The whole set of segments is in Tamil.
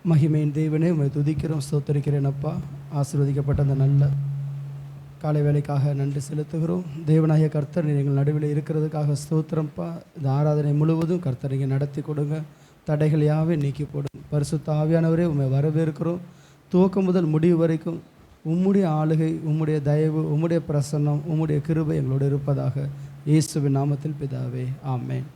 மகிமையின் தேவனே, உம்மை துதிக்கிறோம், ஸ்தோத்தரிக்கிறேன் அப்பா. ஆசீர்வதிக்கப்பட்ட அந்த நல்ல காலை வேலைக்காக நன்றி செலுத்துகிறோம். தேவனாகிய கர்த்தர் நீங்கள் நடுவில் இருக்கிறதுக்காக ஸ்தோத்திரம்ப்பா. இந்த ஆராதனை முழுவதும் கர்த்தர் நீங்கள் நடத்தி கொடுங்க. தடைகள் யாவே நீக்கி போடும். பரிசுத்த ஆவியானவரே, உம்மை வரவேற்கிறோம். துவக்கம் முதல் முடிவு வரைக்கும் உம்முடைய ஆளுகை, உம்முடைய தயவு, உம்முடைய பிரசன்னம், உம்முடைய கிருபை எங்களோடு இருப்பதாக. இயேசுவின் நாமத்தில் பிதாவே, ஆமென்.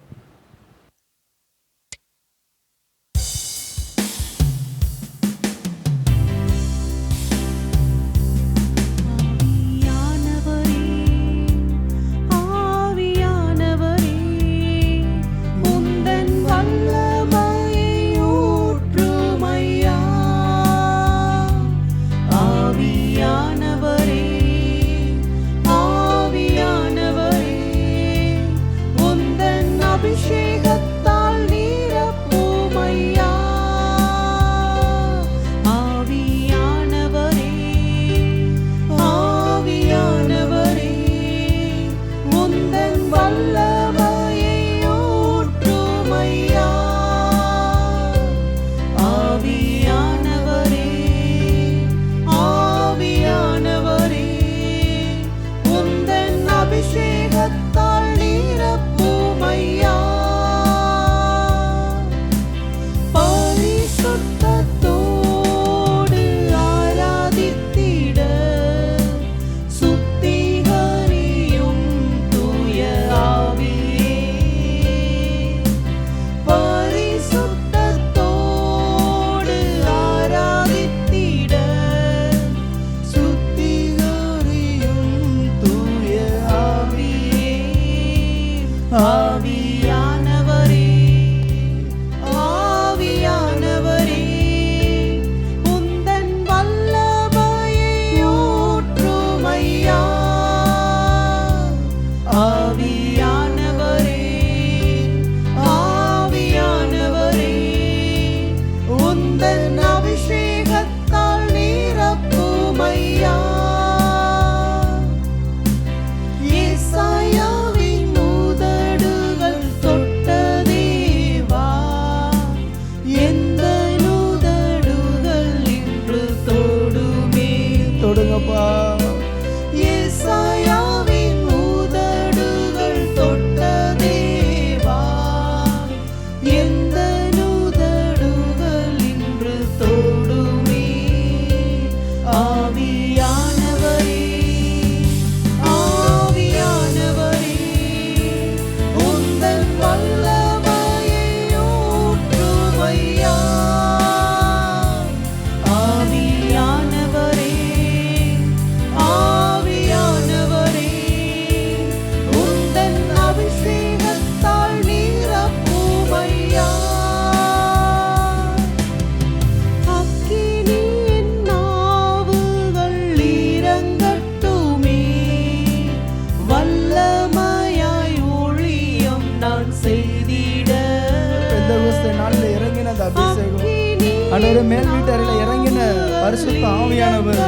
மேல் வீட்டறையில் இறங்கின பரிசுத்த ஆவியானவர்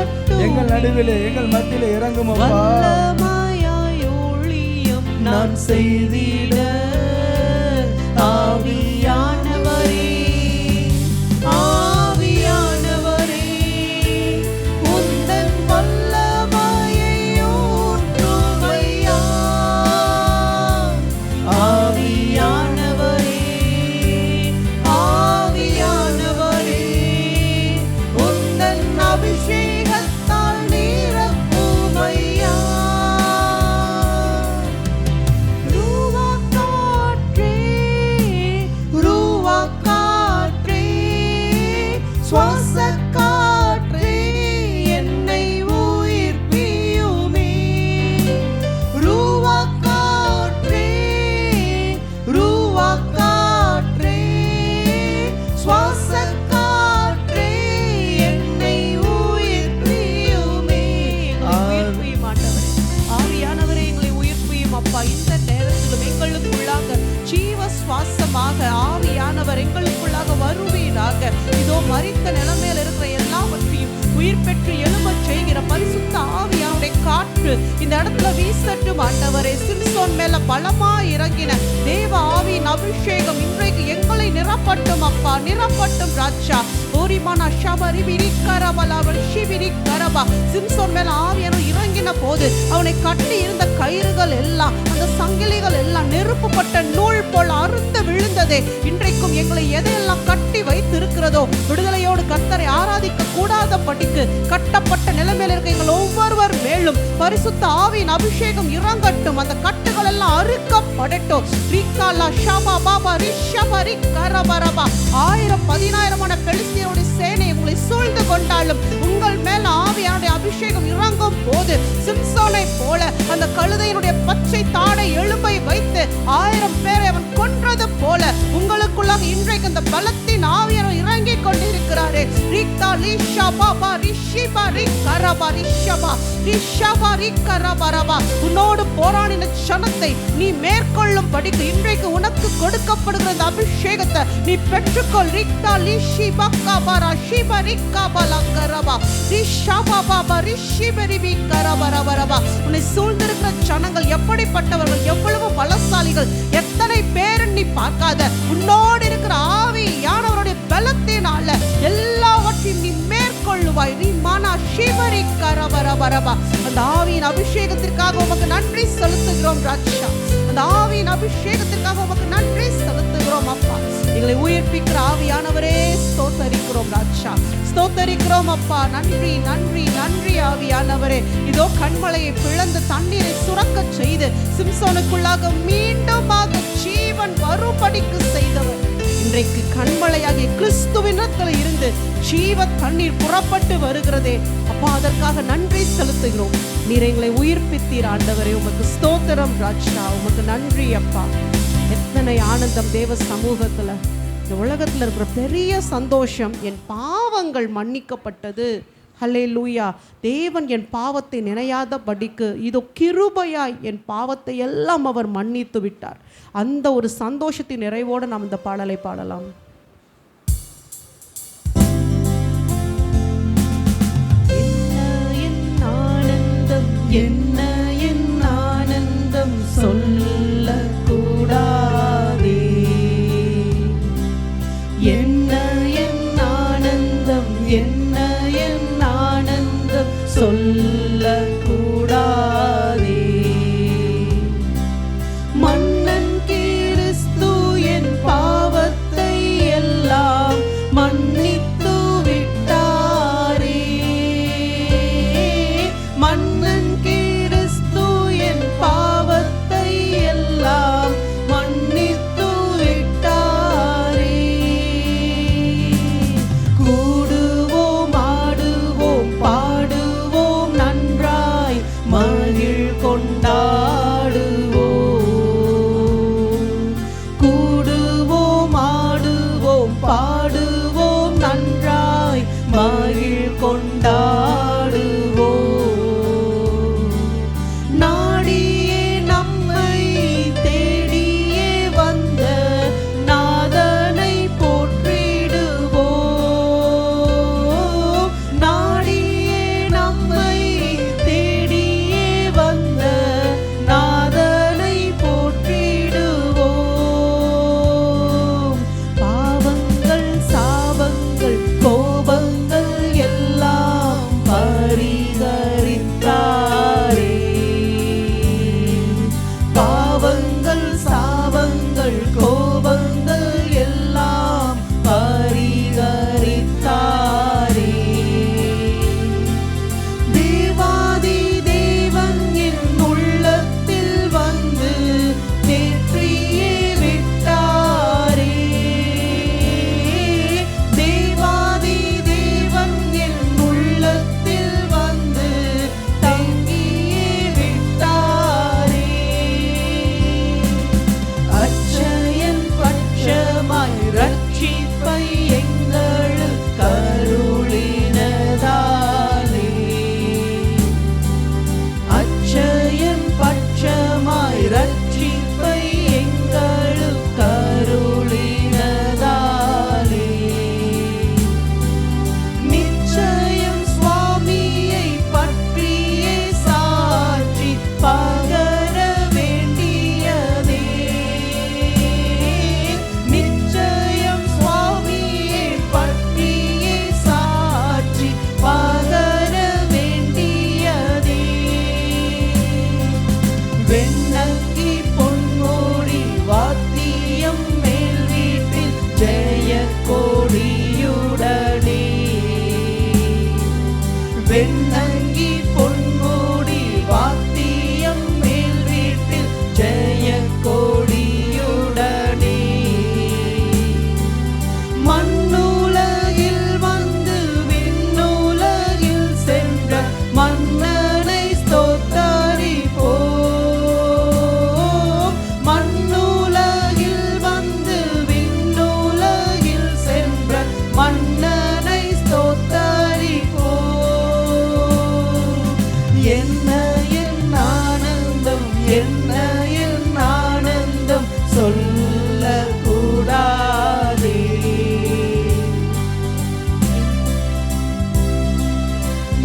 எங்கள் நடுவில் எங்கள் மத்தியில் இறங்கும் அப்பா. நான் செய்திட ஆவியானவரே, ஆவியானவரே, உந்தன் வல்லமையை ஊற்றுமையா. ஆவியானவரே, ஆவியானவரே, உந்தன் அபிஷேகத்தால் நிரப்புமையா. ஆவியானவர் எங்களுக்குள்ளாக வருவீராக. இதோ மரித்த நிலைமையில் இருக்கிற எல்லாவற்றையும் உயிர் பெற்று எழும்பச் செய்கிற பரிசுத்த ஆவியானுடைய காற்று இந்த இடத்துல வீசட்டும் ஆண்டவரே. சிம்சோன் மேல பலமா இறங்கின தேவ ஆவியின் அபிஷேகம் இன்றைக்கு எங்களை நிரப்பட்டும் அப்பா, நிரப்பட்டும் ராஜா. ஓரிமானா ஷபரி விரிக்கரபலாவல் ஷிபிரிக்கரபா. சிம்சோன் மேல் ஆவியானவர் இறங்கின போது அவனை கட்டி இருந்த கயிறுகள் எல்லாம், அந்த சங்கிலிகள் எல்லாம் நெருப்புப்பட்ட நூல் போல் அறுந்து விழுந்ததே. இன்றைக்கும் எங்களை எதையெல்லாம் கட்டி வைத்திருக்கிறதோ, விடுதலையோடு கர்த்தரை ஆராதிக்க கூடாத படிக்கு கட்டப்பட்ட நிலைமையில் இருக்க எங்கள் ஒவ்வொருவர் மேலும் பரிசுத்த ஆவியின் அபிஷேகம் இறங்கட்டும். அந்த கட்டுகள் எல்லாம் அறுக்கப்படட்டும். ஆயிரம் 10,000 பெலிஸ்தியருடைய சேனை உங்களை சூழ்ந்து கொண்டாலும் உங்கள் மேல் ஆவியானுடைய அபிஷேகம் இறங்கும் போது சிம்சோனை போல அந்த கழுதையினுடைய பச்சை தாடை எலும்பை வைத்து 1000 பேரை அவன் கொன்றது போல உங்களுக்குள்ளாக இன்றைக்கு அந்த பலத்தின் ஆவியானவர் இறங்கிக் கொண்டிருக்கிறாரே. உன்னோடு போராடின சனத்தை நீ மேற்கொள்ளும் படிக்கு இன்றைக்கு உனக்கு கொடுக்கப்படுகிற அந்த அபிஷேகத்தை நீ பெற்றுக்கொள். உன்னை சூழ்ந்திருக்கிற ஜனங்கள் எப்படிப்பட்டவர்கள், எவ்வளவு பலசாலிகள், எத்தனை பேர் நீ பார்க்காத உன்னோடு இருக்கிற ஆவியானவருடைய பலத்தினால எல்லாவற்றையும் நீ மேற்கொள்ளுவாய். அந்த ஆவியின் அபிஷேகத்திற்காக உமக்கு நன்றி செலுத்துகிறோம் ராஜா. அந்த ஆவியின் அபிஷேகத்திற்காக உமக்கு நன்றி செலுத்துகிறோம் அப்பா. எங்களை உயிர்ப்பிக்கிற ஆவியானவரே ஸ்தோத்தரிக்கிறோம் ராஜா, ஸ்தோத்தரிக்கிறோம் அப்பா. நன்றி நன்றி நன்றி ஆவியானவரே. இதோ கண்மலையை பிளந்து தண்ணீரை சுரக்க செய்து சிம்சோனுக்குள்ளாக மீண்டும் ஜீவன் வரும்படிக்கு செய்தவர். இன்றைக்கு கண்மலையாகிய கிறிஸ்துவினத்தில் இருந்து ஜீவ தண்ணீர் புறப்பட்டு வருகிறதே அப்பா, அதற்காக நன்றி செலுத்துகிறோம். நீர் எங்களை உயிர்ப்பித்தீர் ஆண்டவரே, உமக்கு ஸ்தோத்திரம் ராஜா, உமக்கு நன்றி அப்பா. எத்தனை ஆனந்தம் தேவ சமூகத்துல. இந்த உலகத்துல இருக்கிற பெரிய சந்தோஷம் என் பாவங்கள் மன்னிக்கப்பட்டது. ஹல்லேலூயா. தேவன் என் பாவத்தை நினையாத படிக்கு இதோ கிருபையாய் என் பாவத்தை எல்லாம் அவர் மன்னித்து விட்டார். அந்த ஒரு சந்தோஷத்தின் நிறைவோடு நாம் இந்த பாடலை பாடலாம். என்ன என் ஆனந்தம் சொல்ல கூடாதே, என்ன என் ஆனந்தம், என்ன என் ஆனந்தம் சொல்ல கூடாதே. மன்னன் கிறிஸ்து என் பாவத்தை எல்லாம் மன்னித்து விட்டாரே. மன்னன் கிறிஸ்து வெண்ணங்கி பொன்மூடி வாத்தியம் மேல் வீட்டில் ஜெய கொடியுடனே. வெண்ணங்கி பொன்மூடி வாத்தியம் மேல் வீட்டில் ஜெய கொடியுடனே. மண்ணுலகில் வந்து விண்ணுலகில் சென்ற மன்னனை ஸ்தோத்தரிப்போம். மண்ணுலகில் வந்து விண்ணுலகில் சென்ற மன்னனை ஸ்தோத்தரிப்போம். என்ன என் ஆனந்தம், என்ன என் ஆனந்தம் சொல்லக்கூடாதே.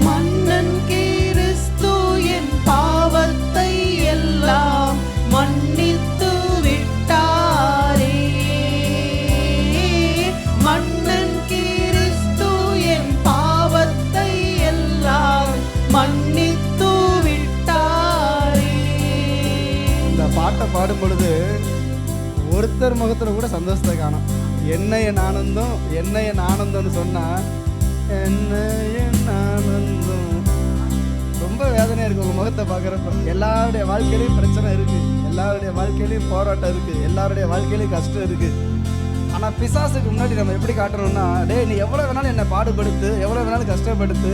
மன்னன் கிறிஸ்து என் பாவத்தை எல்லாம் மன்னித்து விட்டாரே. மன்னன் கிறிஸ்து என் பாவத்தை எல்லாம் மன்னித்து விட்டாரே. இந்த பாட்டை பாடும் பொழுது ஒருத்தர் முகத்தில் கூட சந்தோஷத்தை காணும். என்ன என் ஆனந்தம், என்ன என் ஆனந்தம்னு சொன்னா என்ன என் ஆனந்தம். ரொம்ப வேதனையா இருக்கு உங்க முகத்தை பார்க்குறப்ப. எல்லாருடைய வாழ்க்கையிலையும் பிரச்சனை இருக்கு, எல்லாருடைய வாழ்க்கையிலையும் போராட்டம் இருக்கு, எல்லாருடைய வாழ்க்கையிலையும் கஷ்டம் இருக்கு. ஆனால் பிசாசுக்கு முன்னாடி நம்ம எப்படி காட்டணும்னா, டேய் நீ எவ்வளோ வேணாலும் என்னை பாடுபடுத்து, எவ்வளோ வேணாலும் கஷ்டப்படுத்து,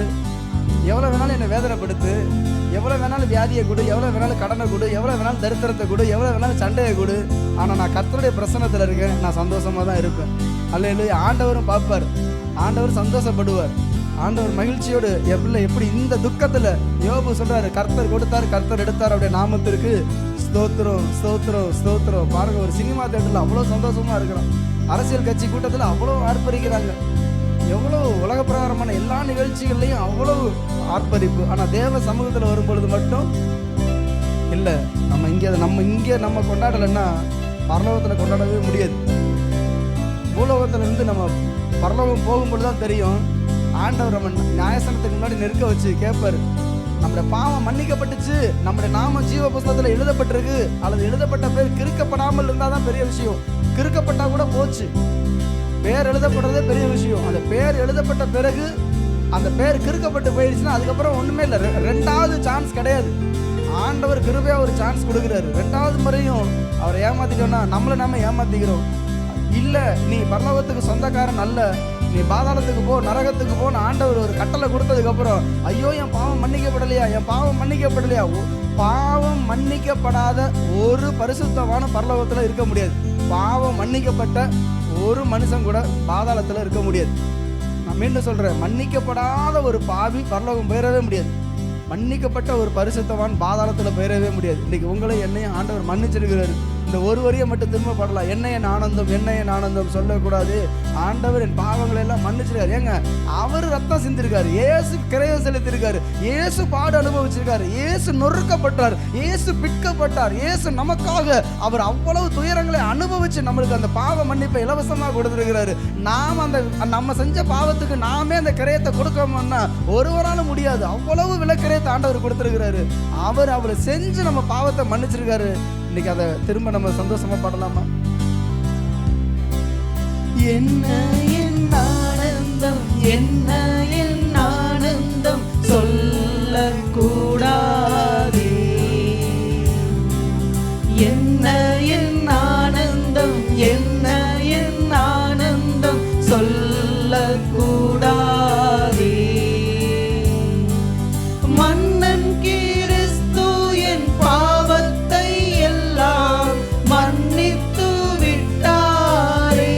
எவ்வளோ வேணாலும் என்னை வேதனைப்படுத்து, எவ்வளோ வேணாலும் வியாதியை கொடு, எவ்வளோ வேணாலும் கடனை கொடு, எவ்வளோ வேணாலும் தரித்திரத்தை கொடு, எவ்வளோ வேணாலும் சண்டையை கொடு, ஆனால் நான் கர்த்தருடைய பிரசன்னத்தில் இருக்கேன், நான் சந்தோஷமாக தான் இருப்பேன். அல்லேலூயா. ஆண்டவரும் பார்ப்பார், ஆண்டவர் சந்தோஷப்படுவார், ஆண்டவர் மகிழ்ச்சியோடு என் பிள்ளை எப்படி இந்த துக்கத்தில். யோபு சொல்றாரு, கர்த்தர் கொடுத்தார் கர்த்தர் எடுத்தார், அப்படியே நாமத்திற்கு ஸ்தோத்திரம் ஸ்தோத்திரம் ஸ்தோத்திரம். பாருங்க, ஒரு சினிமா தேட்டரில் அவ்வளோ சந்தோஷமா இருக்கிறோம், அரசியல் கட்சி கூட்டத்தில் அவ்வளோ ஆர்ப்பரிக்கிறாங்க, எவ்வளோ உலக பிரகாரமான எல்லா நிகழ்ச்சிகள்லையும் அவ்வளோ ஆர்ப்பரிப்பு. ஆனால் தேவ சமூகத்தில் வரும்பொழுது மட்டும் இல்லை. நம்ம இங்கே நம்ம கொண்டாடலைன்னா பரலோகத்தில் கொண்டாடவே முடியாது. பூலோகத்தில் இருந்து நம்ம பரலோகம் போகும்பொழுது தான் தெரியும். ஆண்டவர் நம்ம நியாயசனத்துக்கு முன்னாடி நெருக்க வச்சு கேட்பார், நம்முடைய பாவம் மன்னிக்கப்பட்டுச்சு, நம்முடைய நாம ஜீவ புஸ்தகத்தில் எழுதப்பட்டிருக்கு, அல்லது எழுதப்பட்ட பேர் கிறுக்கப்படாமல் இருந்தால் தான் பெரிய விஷயம். கிறுக்கப்பட்டா கூட போச்சு, பேர் எழுதப்படுறதே பெரிய விஷயம். அந்த பேர் எழுதப்பட்ட பிறகு அந்த பேர் கிறுக்கப்பட்டு போயிடுச்சுன்னா அதுக்கப்புறம் ஒன்றுமே இல்லை, ரெண்டாவது சான்ஸ் கிடையாது. ஆண்டவர் கிருபையாக ஒரு சான்ஸ் கொடுக்குறாரு. ரெண்டாவது முறையும் அவரை ஏமாத்திட்டோம்னா நம்மளை நாம ஏமாத்திக்கிறோம். இல்லை நீ பரலோகத்துக்கு சொந்தக்காரன் அல்ல, நீ பாதாளத்துக்கு போ, நரகத்துக்கு போன்னு ஆண்டவர் ஒரு கட்டளை கொடுத்ததுக்கப்புறம் ஐயோ என் பாவம் மன்னிக்கப்படலையா, என் பாவம் மன்னிக்கப்படலையா. பாவம் மன்னிக்கப்படாத ஒரு பரிசுத்தமான பரலோகத்தில் இருக்க முடியாது. பாவம் மன்னிக்கப்பட்ட ஒரு மனுஷன் கூட பாதாளத்தில் இருக்க முடியாது. நான் மீண்டும் சொல்கிறேன், மன்னிக்கப்படாத ஒரு பாவி பரலோகம் போயிடவே முடியாது. மன்னிக்கப்பட்ட ஒரு பரிசுத்தவான் பாதாளத்தில் போயிடவே முடியாது. இன்றைக்கி உங்களை என்னையும் ஆண்டவர் மன்னிச்சிருக்கிறாரு. இந்த ஒரு வரியை மட்டும் திரும்ப பாடலாம், என்ன என் ஆனந்தம், என்ன என் ஆனந்தம் சொல்லக்கூடாது. ஆண்டவர் என் பாவங்களை எல்லாம் மன்னிச்சிருக்காரு. ஏங்க, அவர் ரத்தம் சிந்திருக்காரு, இயேசு கிரயம் செலுத்திருக்காரு, இயேசு பாடு அனுபவிச்சிருக்காரு, இயேசு நொறுக்கப்பட்டார், இயேசு பிட்கப்பட்டார், இயேசு நமக்காக அவர் அவ்வளவு துயரங்களை அனுபவிச்சு நம்மளுக்கு அந்த பாவ மன்னிப்பை இலவசமாக கொடுத்துருக்கிறாரு. நாம் நம்ம செஞ்ச பாவத்துக்கு நாமே அந்த கிரயத்தை கொடுக்கணும்னா ஒருவராலும் முடியாது. அவ்வளவு விலைக்கிரயத்தை ஆண்டவர் கொடுத்துருக்கிறாரு. அவர் அவளை செஞ்சு நம்ம பாவத்தை மன்னிச்சிருக்காரு. இன்னைக்கு அதை திரும்ப நம்ம சந்தோஷமா பாடலாமா? என்ன என் ஆனந்தம், என்ன என் ஆனந்தம் சொல்லக்கூடாதே. என்ன என் ஆனந்தம், என்ன என் ஆனந்தம் சொல்லக்கூடாதே. மன்னன் கிறிஸ்து என் பாவத்தை எல்லாம் மன்னித்து விட்டாரே.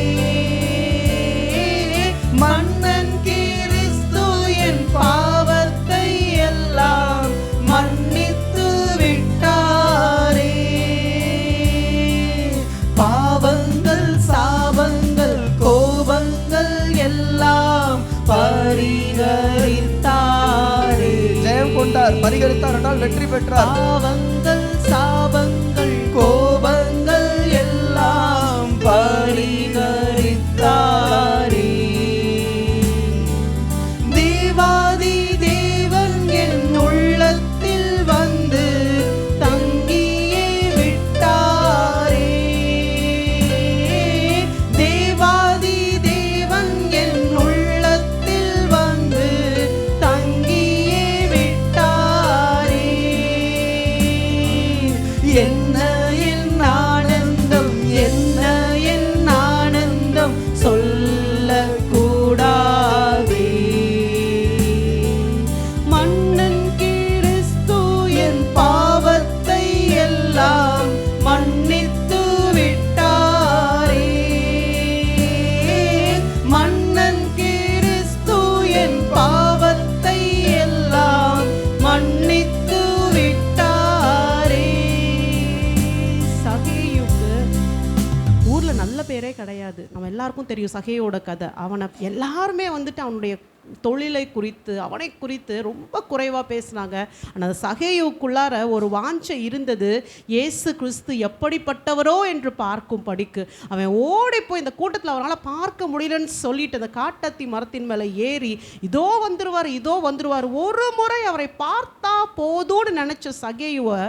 மன்னன் கிறிஸ்து என் பாவத்தை எல்லாம் மன்னித்து விட்டாரே. பாவங்கள் சாபங்கள் கோபங்கள் எல்லாம் பரிகரித்தாரே. ஜெயம் கொண்டார், பரிகரித்தார் என்றால் வெற்றி பெற்றார். பாவங்கள் சாபங்கள் கோபங்கள் எல்லாம் பரிகரித்தாரே. தேவாதி தேவன் என் உள்ளத்தில் வந்து தங்கியிருக்கிறாரே. என்ன என் ஆனந்தம், என்ன என் ஆனந்தம் சொல்லக்கூடாதே. மன்னன் கிறிஸ்து என் பாவத்தை எல்லாம் மன்னித்து விட்டாரே. மன்னன் கிறிஸ்து என் பாவத்தை எல்லாம் மன்னித்து விட்டாரே. சகேயுக்கு ஊர்ல நல்ல பேரே கிடையாது. நம்ம எல்லாருக்கும் தெரியும் சகேயோட கதை. அவனை எல்லாருமே வந்துட்டு அவனுடைய தொழிலை குறித்து அவனை குறித்து ரொம்ப குறைவாக பேசினாங்க. ஆனால் சகேயுக்குள்ளார ஒரு வாஞ்சை இருந்தது, இயேசு கிறிஸ்து எப்படிப்பட்டவரோ என்று பார்க்கும் படிக்கு. அவன் ஓடி போய் இந்த கூட்டத்தில் அவனால் பார்க்க முடியலன்னு சொல்லிட்டு அந்த காட்டத்தி மரத்தின் மேலே ஏறி இதோ வந்துடுவார் இதோ வந்துடுவார், ஒரு முறை அவரை பார்த்தா போதும்னு நினச்ச சகேயுவை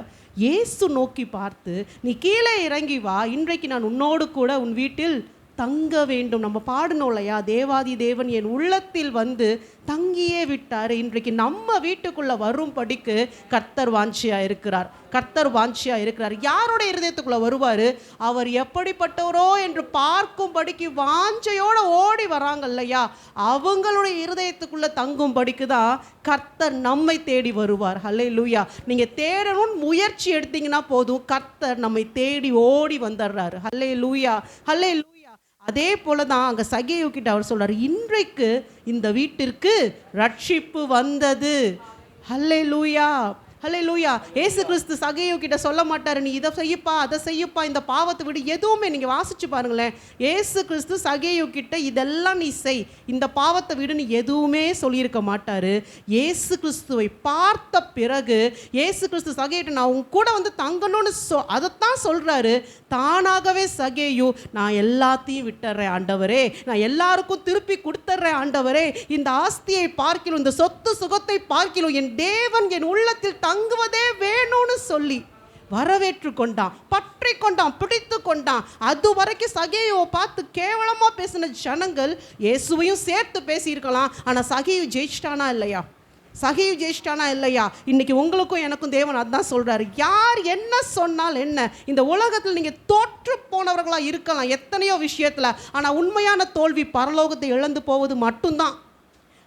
இயேசு நோக்கி பார்த்து, நீ கீழே இறங்கி வா, இன்றைக்கு நான் உன்னோடு கூட உன் வீட்டில் தங்க வேண்டும். நம்ம பாடணும் இல்லையா, தேவாதி தேவன் என் உள்ளத்தில் வந்து தங்கியே விட்டார். இன்றைக்கு நம்ம வீட்டுக்குள்ளே வரும்படிக்கு கர்த்தர் வாஞ்சியா இருக்கிறார். கர்த்தர் வாஞ்சியா இருக்கிறார். யாரோட இருதயத்துக்குள்ளே வருவார்? அவர் எப்படிப்பட்டவரோ என்று பார்க்கும்படிக்கு வாஞ்சையோடு ஓடி வராங்க இல்லையா, அவங்களுடைய இருதயத்துக்குள்ளே தங்கும்படிக்கு தான் கர்த்தர் நம்மை தேடி வருவார். ஹல்லேலூயா. நீங்கள் தேடணும்னு முயற்சி எடுத்தீங்கன்னா போதும், கர்த்தர் நம்மை தேடி ஓடி வந்துடுறாரு. ஹல்லேலூயா, ஹல்லேலூயா. அதே போல தான் அங்கே சகேயு கிட்ட அவர் சொல்றாரு, இன்றைக்கு இந்த வீட்டிற்கு ரட்சிப்பு வந்தது. ஹல்லேலூயா, ஹல்லேலூயா. ஏசு கிறிஸ்து சகேயு கிட்ட சொல்ல மாட்டார், நீ இதை செய்யப்பா அதை செய்யப்பா இந்த பாவத்தை விடு, எதுவுமே. நீங்கள் வாசிச்சு பாருங்களேன், ஏசு கிறிஸ்து சகேயு கிட்ட இதெல்லாம் நீ செய், இந்த பாவத்தை விடுன்னு எதுவுமே சொல்லியிருக்க மாட்டார். ஏசு கிறிஸ்துவை பார்த்த பிறகு ஏசு கிறிஸ்து சகேயிட்ட நான் உன் கூட வந்து தங்கணும்னு அதைத்தான் சொல்கிறாரு. தானாகவே சகேயு, நான் எல்லாத்தையும் விட்டுறேன் ஆண்டவரே, நான் எல்லாருக்கும் திருப்பி கொடுத்துட்றேன் ஆண்டவரே, இந்த ஆஸ்தியை பார்க்கிலும் இந்த சொத்து சுகத்தை பார்க்கிலும் என் தேவன் என் உள்ளத்தில் தங்குவதே வேணும்னு சொல்லி வரவேற்று கொண்டான், பற்றி கொண்டான், பிடித்து கொண்டான். அது வரைக்கும் சகேயுவை பார்த்து கேவலமா பேசின ஜனங்கள் இயேசுவையும் சேர்த்து பேசியிருக்கலாம். ஆனால் சகேயு ஜெயிச்சிட்டானா இல்லையா? சகேயு ஜெயிச்சிட்டானா இல்லையா? இன்னைக்கு உங்களுக்கும் எனக்கும் தேவன் அதான் சொல்றாரு, யார் என்ன சொன்னால் என்ன, இந்த உலகத்தில் நீங்க தோற்று போனவர்களா இருக்கலாம் எத்தனையோ விஷயத்துல, ஆனால் உண்மையான தோல்வி பரலோகத்தை இழந்து போவது மட்டும்தான்.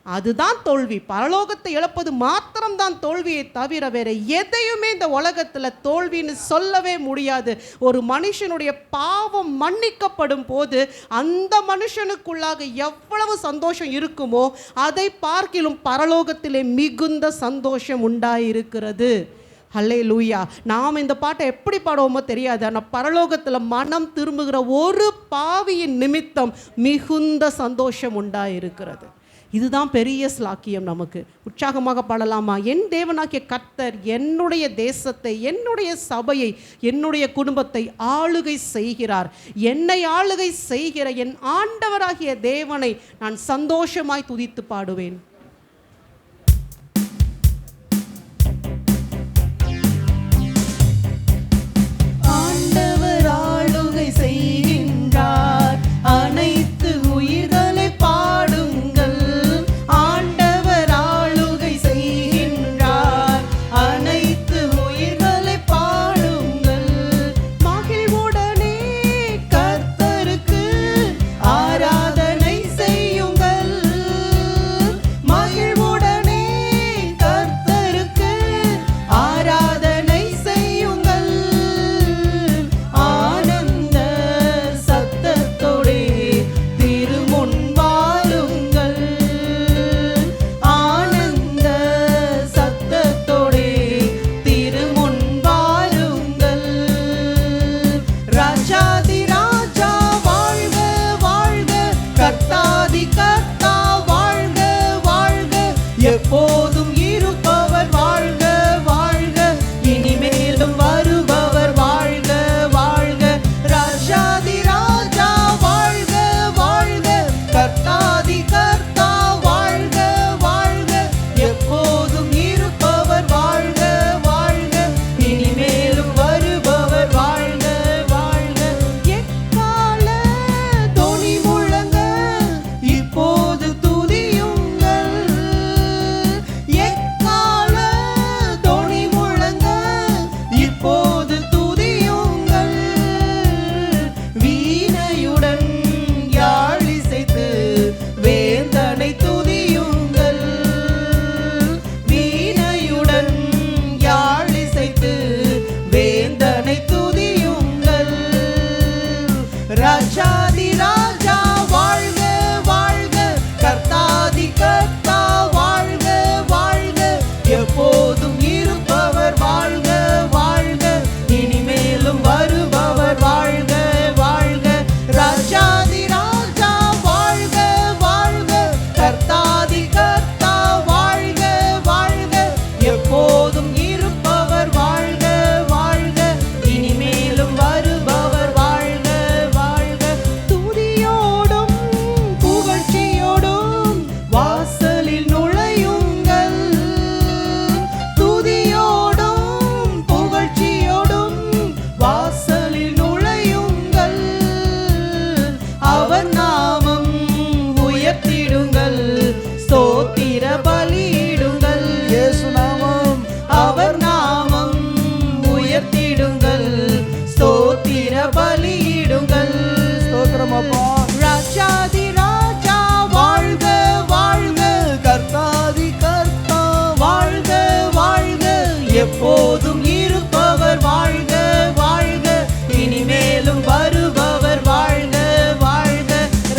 அதுதான் தோல்வி. பரலோகத்தை இழப்பது மாத்திரம்தான் தோல்வியை தவிர வேற எதையுமே இந்த உலகத்தில் தோல்வின்னு சொல்லவே முடியாது. ஒரு மனுஷனுடைய பாவம் மன்னிக்கப்படும் போது அந்த மனுஷனுக்குள்ளாக எவ்வளவு சந்தோஷம் இருக்குமோ அதை பார்க்கிலும் பரலோகத்திலே மிகுந்த சந்தோஷம் உண்டாயிருக்கிறது. ஹல்லேலூயா. நாம் இந்த பாட்டை எப்படி பாடுவோமோ தெரியாது, ஆனால் பரலோகத்தில் மனம் திரும்புகிற ஒரு பாவியின் நிமித்தம் மிகுந்த சந்தோஷம் உண்டாயிருக்கிறது. இதுதான் பெரிய ஸ்லாக்கியம். நமக்கு உற்சாகமாக பாடலாமா? என் தேவனாகிய கர்த்தர் என்னுடைய தேசத்தை, என்னுடைய சபையை, என்னுடைய குடும்பத்தை ஆளுகை செய்கிறார். என்னை ஆளுகை செய்கிற என் ஆண்டவராகிய தேவனை நான் சந்தோஷமாய் துதித்து பாடுவேன். ஆண்டவர் ஆளுகை செய்கின்றார், அனைத்து உயிர்களை பாடுங்கள். ஆண்டவர் ஆளுகை செய்கின்றார், அனைத்து உயிர்களை பாடுங்கள். மகிழ்வுடனே கர்த்தருக்கு ஆராதனை செய்யுங்கள். ராஜாதி ராஜா வாழ்க வாழ்க, கர்த்தாதி கர்த்தா வாழ்க வாழ்க, எப்போதும் இருப்பவர் வாழ்க வாழ்க, இனிமேலும் வருபவர் வாழ்க வாழ்க. ராஜாதி ராஜா வாழ்க வாழ்க, கர்த்தாதி கர்த்தா வாழ்க வாழ்க, எப்போதும் இருப்பவர் வாழ்க வாழ்க, இனிமேலும் வருபவர் வாழ்க வாழ்க. துதியோடும் புகழ்ச்சியோடும் வாசலில் நுழையுங்கள், துதியோடும் புகழ்ச்சியோடும் வாசலில் நுழையுங்கள், அவர் நாமம் உயர்த்திடுங்கள், ஸ்தோத்திர பலியிடுங்கள். இயேசு நாமம், அவர் நாமம் உயர்த்திடுங்கள், ஸ்தோத்திர பலியிடுங்கள். ஸ்தோத்திரம் அப்பா. ராஜாதி ராஜா வாழ்க வாழ்க, கர்த்தாதி கர்த்தா வாழ்க வாழ்க, எப்போதும் இருப்பவர் வாழ்க வாழ்க, இனிமேலும் வருபவர் வாழ்க வாழ்க.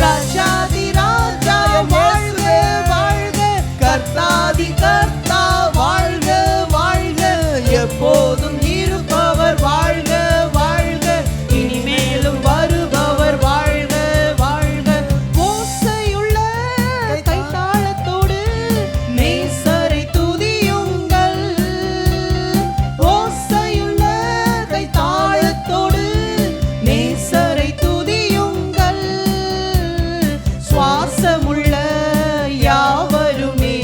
ராஜாதி ராஜா வாழ்க வாழ்க, கர்த்தாதி கர்த்தா வாழ்க வாழ்க, எப்போதும் இருப்பவர் வாழ்க வாழ்க, இனிமேலும் வருபவர் வாழ்க வாழ்க. ஓசையுள்ள கைத்தாளத்தோடு நேசரை துதியுங்கள், ஓசையுள்ள கைத்தாளத்தோடு நேசரை துதியுங்கள், சுவாசமுள்ள யாவருமே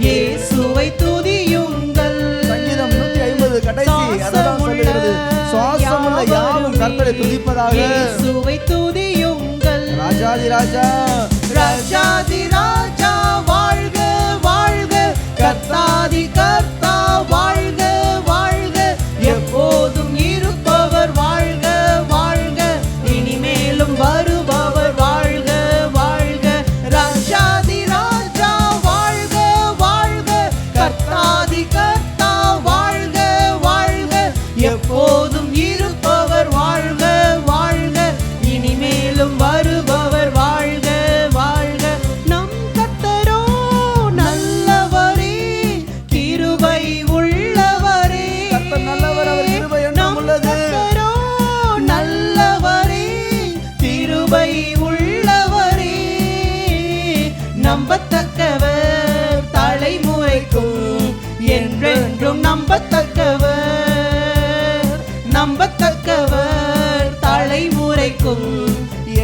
இயேசுவை துதியுங்கள். சங்கீதம் 150 கடைசி அதுதான் சொல்லுகிறது. சுவாசமுள்ள யாவும் கர்த்தரை துதிப்பதாக. இயேசுவை துதியுங்கள். ராஜாதி ராஜா, ராஜாதி ராஜா வாழ்க வாழ்க, கர்த்தாதி கர்த்தா வாழ்க வாழ்க, எப்போதும் இருப்பவர் வாழ்க வாழ்க, இனிமேலும் வருபவர் வாழ்க வாழ்க. ராஜாதி ராஜா வாழ்க வாழ்க, கர்த்தாதி கர்த்தா வாழ்க வாழ்க, எப்போதும் இருப்பவர் வாழ்க வாழ்க, இனிமேலும் வருபவர் வாழ்க வாழ்க. நம் கர்த்தரோ நல்லவரே, கிருபை உள்ளவரே. கர்த்தர் நல்லவர், அவர் கிருபை என்றும் நம் உள்ளது. கர்த்தரோ நல்லவரே, கிருபை உள்ளவரே, நம்பத்தக்கவர் தலைமுறைக்கும் என்றென்றும் நம்பத்தக்கவர், நம்பத்தக்கவர் தலைமுறைக்கும்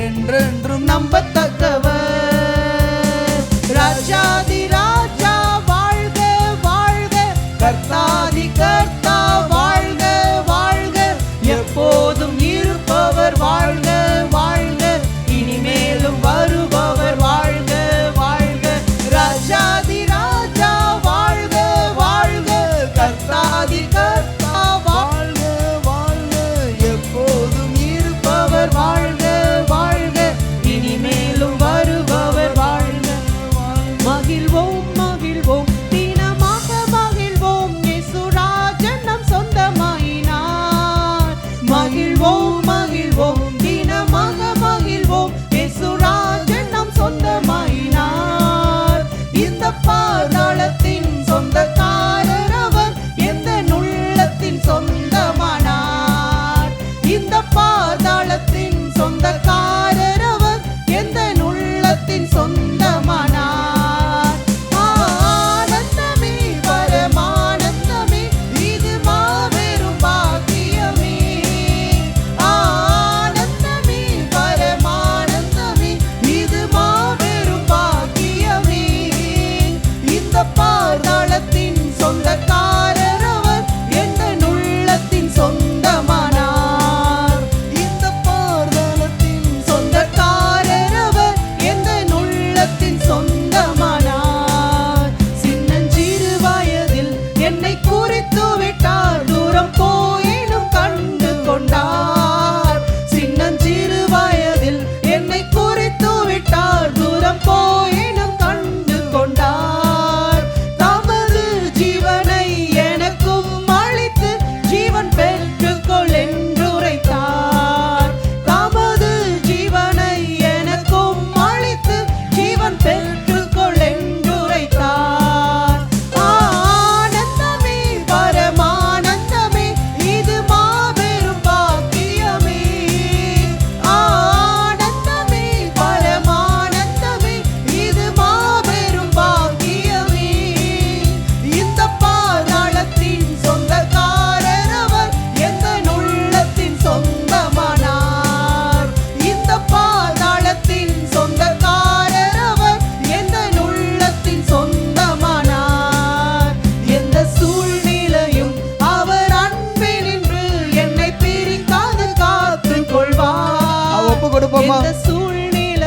என்றென்றும் நம்பத்தக்கவர். ராஜாதி ராஜா வாழ்க வாழ்க, கர்த்தாதி கர்த்தா வாழ்க வாழ்க, எப்போதும் இருப்பவர் வாழ்க வாழ்க, இனிமேலும் வருபவர் வாழ்க வாழ்க. ராஜாதி ராஜா வாழ்க வாழ்க, கர்த்தாதி கர்த்தா வாழ்க வாழ்க, எப்போதும் இருப்பவர் வாழ்க வாழ்க, இனிமேலும்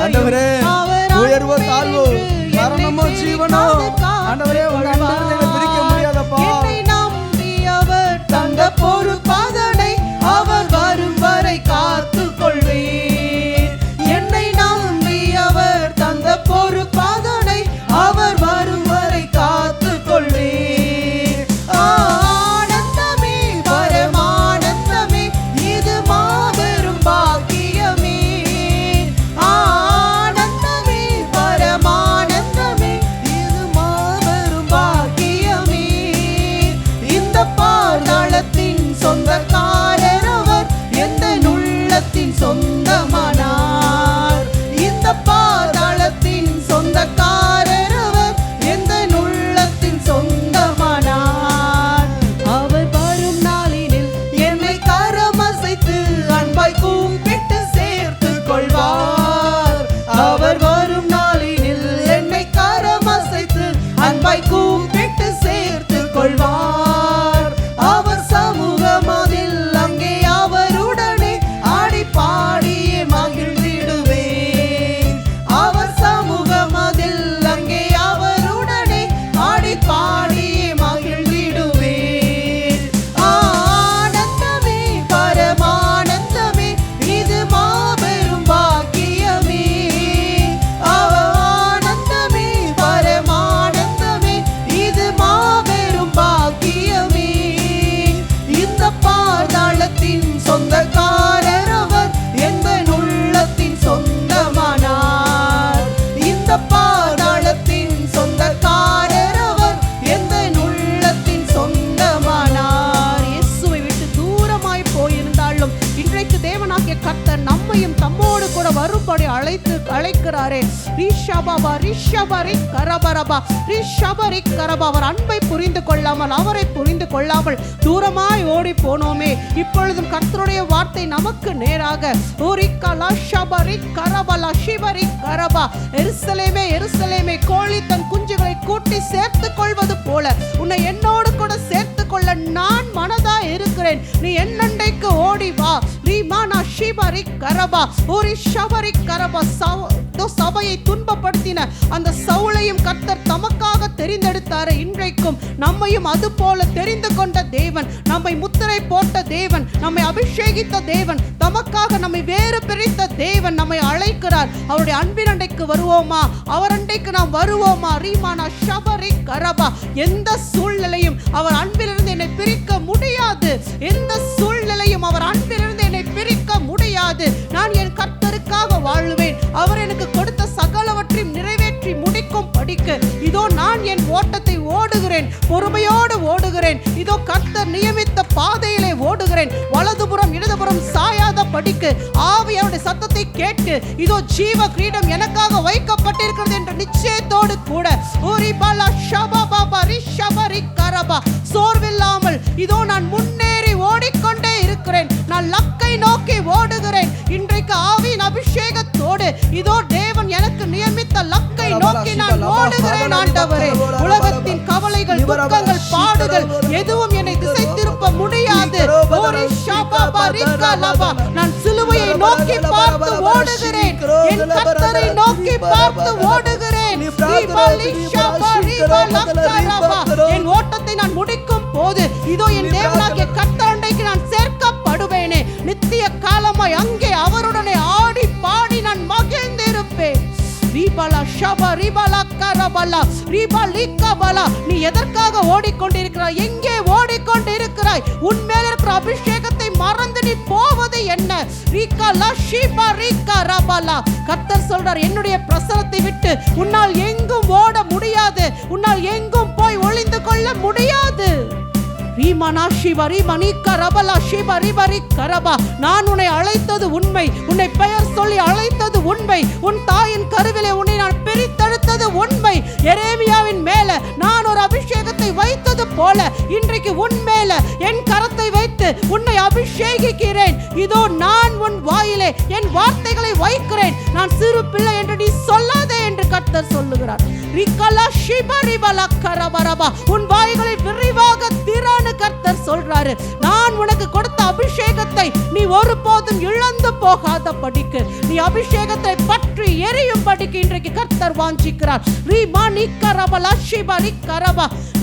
ஆண்டவரே உயர்வோ தாழ்வோ மரணமோ ஜீவனோ ஆண்டவரே உங்க அன்பிலிருந்து எங்களை பிரிக்க முடியாதப்பா. என்னை நம்பி அவர் தந்த பொறுப்பாதனை அவர் வரும் வரை காத்து கொள்வேன். என்னை நம்பி அவர் தந்த பொறுப்பாதனை அவர் வரும் வரை காத்து கொள்வேன். ஆனந்தமே பரமானந்தமே இது மாபெரும் பாக்கியமே. ஆனந்தமே பரமானந்தமே இது மாபெரும் பாக்கியமே. இந்த பாதாளத்தின் சொந்தக்காரர் அவர் எந்த உள்ளத்தின் சொந்தமானார். இந்த பாதாளத்தின் சொந்தக்காரர் அவர் எந்த உள்ளத்தின் சொந்தமானார். அவர் வரும் நாளினில் என்னை கரமசைத்து அன்பாய் கூப்பிட்டு சேர்த்து கொள்வார். அவர் வரும் நாளினில் என்னை கரமசைத்து அன்பாய் கூப்பிட்டு சேர்த்து கொள்வார். அவர் சமூகமதில் அங்கே அவருடனே ஆடி பாடியே மகிழ்ந்திடுவேன். அவர் சமூகமதில் அங்கே அவருடனே ஆடி பாடியே மகிழ்ந்திடுவேன். ஆனந்தமே பரமானந்தமே இது மாபெரும் பாக்கியமே. ஆனந்தமே பரமானந்தமே இது மாபெரும் பாக்கியமே. இந்த பாதாளத்தின் சொந்தக்காரர் அவர் எந்த உள்ளத்தின் சொந்தமானார். இந்த பாதாளத்தின் சொந்தக்காரர் அவர் எந்த உள்ளத்தின் சொந்தமானார். இயேசுவை விட்டு தூரமாய் போயிருந்தாலும் இன்றைக்கு தேவனாகிய கர்த்தர் நம்மையும் தம்மோடு கூட வரும்படி அழைக்கிறாரே. அவர் அன்பை புரிந்து கொள்ளாமல் அவரை புரிந்து கொள்ளாமல் தூரமாய் ஓடி போனோமே. இப்பொழுதும் கர்த்தருடைய வார்த்தை நமக்கு நேராக எருசலேமே எருசலேமே கோழி தன் குஞ்சுகளை கூட்டி சேர்த்து கொள்வது போல உன்னை என்னோடு கூட சேர்த்து கொள்ள நான் மனதா இருக்கிறேன். நீ என்னண்டைக்கு ஓடி வா. சபையை துன்பப்படுத்தின அந்த சவுலையும் கர்த்தர் தமக்காக தெரிந்தெடுத்தாரு. இன்றைக்கும் நம்மையும் அது போல தெரிந்து கொண்ட தேவன், நம்மை முத்திரை போட்ட தேவன், நம்மை அபிஷேகித்த தேவன், தமக்காக நம்மை வேறு பிரித்த தேவன் நம்மை அழைக்கிறார். அவருடைய அன்பின் அண்டைக்கு வருவோமா? அவர் அண்டைக்கு நாம் வருவோமா? ரீமானா ஷபரி கரபா. எந்த சூழ்நிலையும் அவர் அன்பிலிருந்து என்னை பிரிக்க முடியாது. எந்த சூழ்நிலையும் அவர் அன்பிலிருந்து என்னை பிரிக்க முடியாது. நான் என் கர்த்தருக்காக வாழுவேன். அவர் எனக்கு கொடுத்த சகலவற்றையும் நிறைவேற்றி முடிக்கும் படிக்க இதோ நான் என் ஓட்டத்தை ஓடுகிறேன், பொறுமையோடு ஓடுகிறேன். இதோ கர்த்தர் நியமித்த பாதையிலே ஓடுகிறேன். வலதுபுறம் இடதுபுறம் சாயாத படிக்கு ஆவியாருடைய சத்தத்தை கேட்டு இதோ ஜீவ கிரீடம் எனக்காக வைக்கப்பட்டிருக்கிறது என்ற நிச்சயத்தோடு கூட சோர்வில்லாமல் இதோ நான் முன்னேறி ஓடிக்கொண்டே இருக்கிறேன். நான் லக்கை நோக்கி ஓடுகிறேன். இன்றைக்கு ஆவியின் அபிஷேகத்தோடு இதோ தேவன் எனக்கு நியமித்த லக்கை நோக்கி நான் ஓடுகிறேன். ஆண்டவரே, உலகத்தின் கவலைகள், துக்கங்கள், பாடுகள் எதுவும் என்னை திசை திருப்ப முடியாது. நான் சிலுவையை நோக்கி பார்த்து ஓடுகிறேன். என் கர்த்தரை நோக்கி பார்த்து ஓடுகிறேன். என் ஓட்டத்தை நான் முடிக்கும் போது இதோ என் தேவனாகிய கர்த்தரைக்கு நான் சேர்க்கப்படுவேனே. நித்திய காலமாய் அங்கே அவருடனே ஆடி பாடி நான் மகிழ்ந்திருப்பேன். நீ எதற்காக ஓடிக்கொண்டிருக்கிறாய்? எங்கே ஓடிக்கொண்டிருக்கிறாய்? உன்மேல் இருக்கிற அபிஷேகத்தை மறந்து நீ போவது என்ன? கர்த்தர் சொல்றார், என்னுடைய பிரசனத்தை விட்டு உன்னால் எங்கும் ஓட முடியாது. உன்னால் எங்கும் போய் ஒளிந்து கொள்ள முடியாது. நான் உன்னை அழைத்தது உண்மை. உன்னை பெயர் சொல்லி அழைத்தது உண்மை. உன் தாயின் கருவிலே உன்னை நான் பிரித்தெடுத்தது உண்மை. எரேமியாவின் மேல நான் ஒரு அபிஷேகத்தை வைத்தது போல இன்றைக்கு உன் மேல என் கரத்தை வைத்து உன்னை அபிஷேகிக்கிறேன். இதோ நான் உன் வாயிலே என் வார்த்தைகளை வைக்கிறேன். நான் சிறு பிள்ளை என்று நீ சொல்லாதே என்று கர்த்தர் சொல்லுகிறார். உன் வாய்களை விரிவாக திறன்னு கர்த்தர் சொல்றாரு. நான் உனக்கு கொடுத்த அபிஷேகத்தை நீ ஒருபோதும் இழந்து போகாத படிக்கு, நீ அபிஷேகத்தை பற்றி எரியும் படிக்கு இன்றைக்கு கர்த்தர் வாஞ்சிக்கிறார்.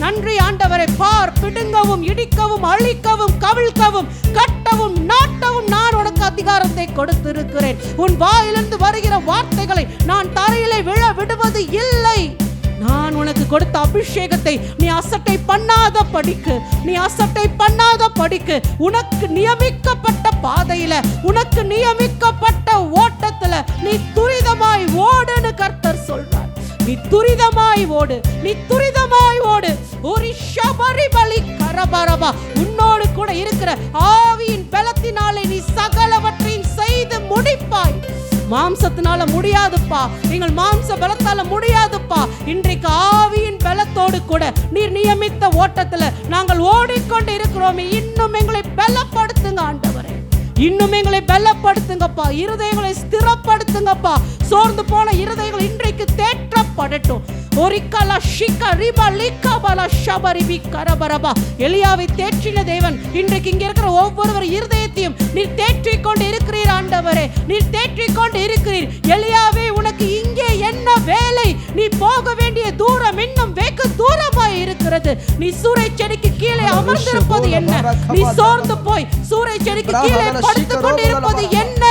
நன்றி ஆண்டவரை. பார், பிடுங்கவும் இடிக்கவும் அழிக்கவும் கவிழ்க்கவும் கட்டவும் நாட்டவும் நான் உனக்கு அதிகாரத்தை கொடுத்திருக்கிறேன். உன் வாயிலிருந்து வருகிற வார்த்தைகளை நான் தரையிலே விழ விடுவது இல்லை. நான் உனக்கு கொடுத்த அபிஷேகத்தை நீ அசட்டை பண்ணாத படிக்கு, நீ அசட்டை பண்ணாத படிக்கு, உனக்கு நியமிக்கப்பட்ட பாதையில, உனக்கு நியமிக்கப்பட்ட ஓட்டத்துல நீ துரிதமாய் ஓடுன்னு கர்த்தர் சொல்றார். நீ துரிதமாய் ஓடு, நீ துரிதமாய் ஓடு. ஒரு ஷபரி பலி கரபரபா உன்னோடு கூட இருக்கிற ஆவியின் பலத்தினாலே நீ சகலவற்றையும் செய்து முடிப்பாய். மாம்சத்தினால முடியாதுப்பா, நீங்கள் மாம்ச பலத்தால முடியாதுப்பா. இன்றைக்கு ஆவியின் பலத்தோடு கூட நீர் நியமித்த ஓட்டத்துல நாங்கள் ஓடிக்கொண்டு இருக்கிறோமே, இன்னும் எங்களை பலப்படுத்துங்க ஆண்டவரே, இன்னும் எங்களை பலப்படுத்துங்கப்பா. இருதயங்களை ஸ்திரப்படுத்துங்கப்பா. சோர்ந்து போன இருதயங்கள் இன்றைக்கு தேற்றப்படட்டும். எலியாவை தேற்றின தேவன் இன்றைக்கு இங்க இருக்கிற ஒவ்வொருவர் இருதயத்தையும் நீர் தேற்றிக் கொண்டு இருக்கிறீர் ஆண்டவரே, நீர் தேற்றிக் கொண்டு இருக்கிறீர். எலியாவே, உனக்கு இங்கே என்ன வேலை? நீ போக வேண்டிய தூரம் இன்னும் வெகு தூரமாய் இருக்கிறது. நீ சூறை செடிக்கு கீழே அமர்ந்திருப்பது என்ன? நீ சோர்ந்து போய் சூறை செடிக்கு கீழே படுத்துக் கொண்டிருப்பது என்ன?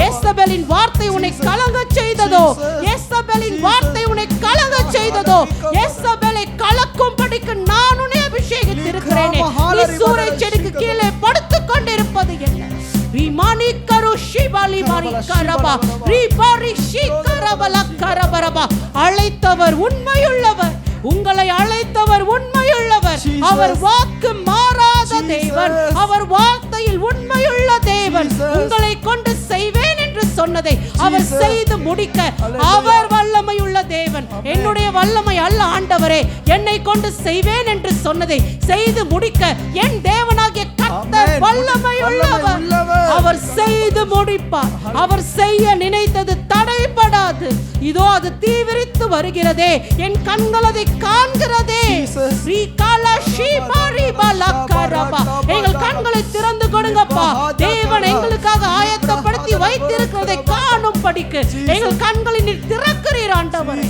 எசபேலின் வார்த்தை உன்னை கலங்கச் செய்ததோ? எசபேலின் வார்த்தை உன்னை கலங்கச் செய்ததோ? எசபேலை கலக்கும்படிக்கு நான் உன்னை அபிஷேகித்திருக்கிறேனே. நீ சூறை செடிக்கு கீழே படுத்துக் கொண்டிருப்பது என்ன? அழைத்தவர் உண்மையுள்ளவர், உங்களை அழைத்தவர் உண்மையுள்ளவர். அவர் வாக்கு மாறாத தேவன், அவர் வார்த்தையில் உண்மையுள்ள தேவன். உங்களை கொண்டு செய்வேன் என்று சொன்னதை அவர் செய்து முடிக்க அவர் வல்லமையுள்ள தேவன். என்னுடைய வல்லமை அல்ல ஆண்டவரே, என்னை கொண்டு செய்வேன் என்று சொன்னதை செய்து முடிக்க என் தேவனாகிய கர்த்தர் வல்லமையுள்ளவர். அவர் செய்து முடிப்பார். அவர் செய்ய நினைத்தது தடைபடாது. இதோ அது தீவிரித்து வருகிறதே, என் கண்கள் அதை காண்கிறதே. எங்கள் கண்களை திறந்து கொடுங்கப்பா. தேவன் எங்களுக்காக ஆயத்தப்படுத்தி வைத்திருக்கிறதை காணும் படிக்கு எங்கள் கண்களை நீர் திறக்கிறீர் ஆண்டவரே.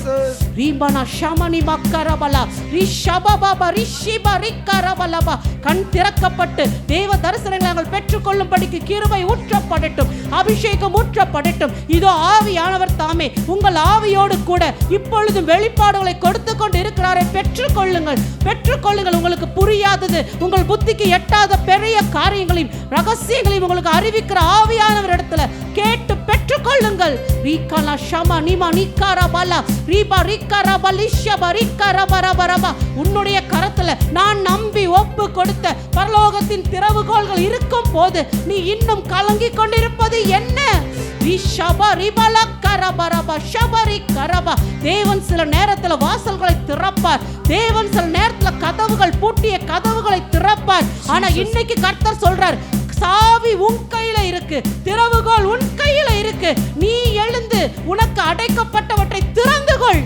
கண் திறக்கப்பட்டு தேவ தரிசனங்களை நாங்கள் பெற்றுக்கொள்ளும் படிக்கு கிருபை ஊற்றப்படட்டும், அபிஷேகம் ஊற்றப்படட்டும். இதோ ஆவியானவர் தாமே உங்கள் ஆவியோடு கூட இப்பொழுதும் வெளிப்பாடுகளை கொடுத்து கொண்டு இருக்கிறாரே. பெற்றுக்கொள்ளுங்கள், பெற்றுக்கொள்ளுங்கள். உங்களுக்கு புரியாதது, உங்கள் புத்திக்கு எட்டாத பெரிய காரியங்களையும் ரகசியங்களையும் உங்களுக்கு அறிவிக்கிற ஆவியானவர் இடத்துல கேட்டு பெற்றுக்கொள்ளுங்கள். உன்னுடைய கரத்துல நான் நம்பி ஒப்பு கொடுத்த பரலோகத்தின் திறவுகோல்கள் இருக்கும் போது நீ இன்னும் கலங்கிக் கொண்டிருப்பது என்ன? தேவன் சில நேரத்துல வாசல்களை திறப்பார். தேவன் சில நேரத்துல கதவுகள், பூட்டிய கதவுகளை திறப்பார். ஆனா இன்னைக்கு கர்த்தர் சொல்றார், சாவி உன் கையில இருக்கு, திறவுகோல் உன் கையில இருக்கு. நீ எழுந்து உனக்கு அடைக்கப்பட்டவற்றை திறந்து கொள்,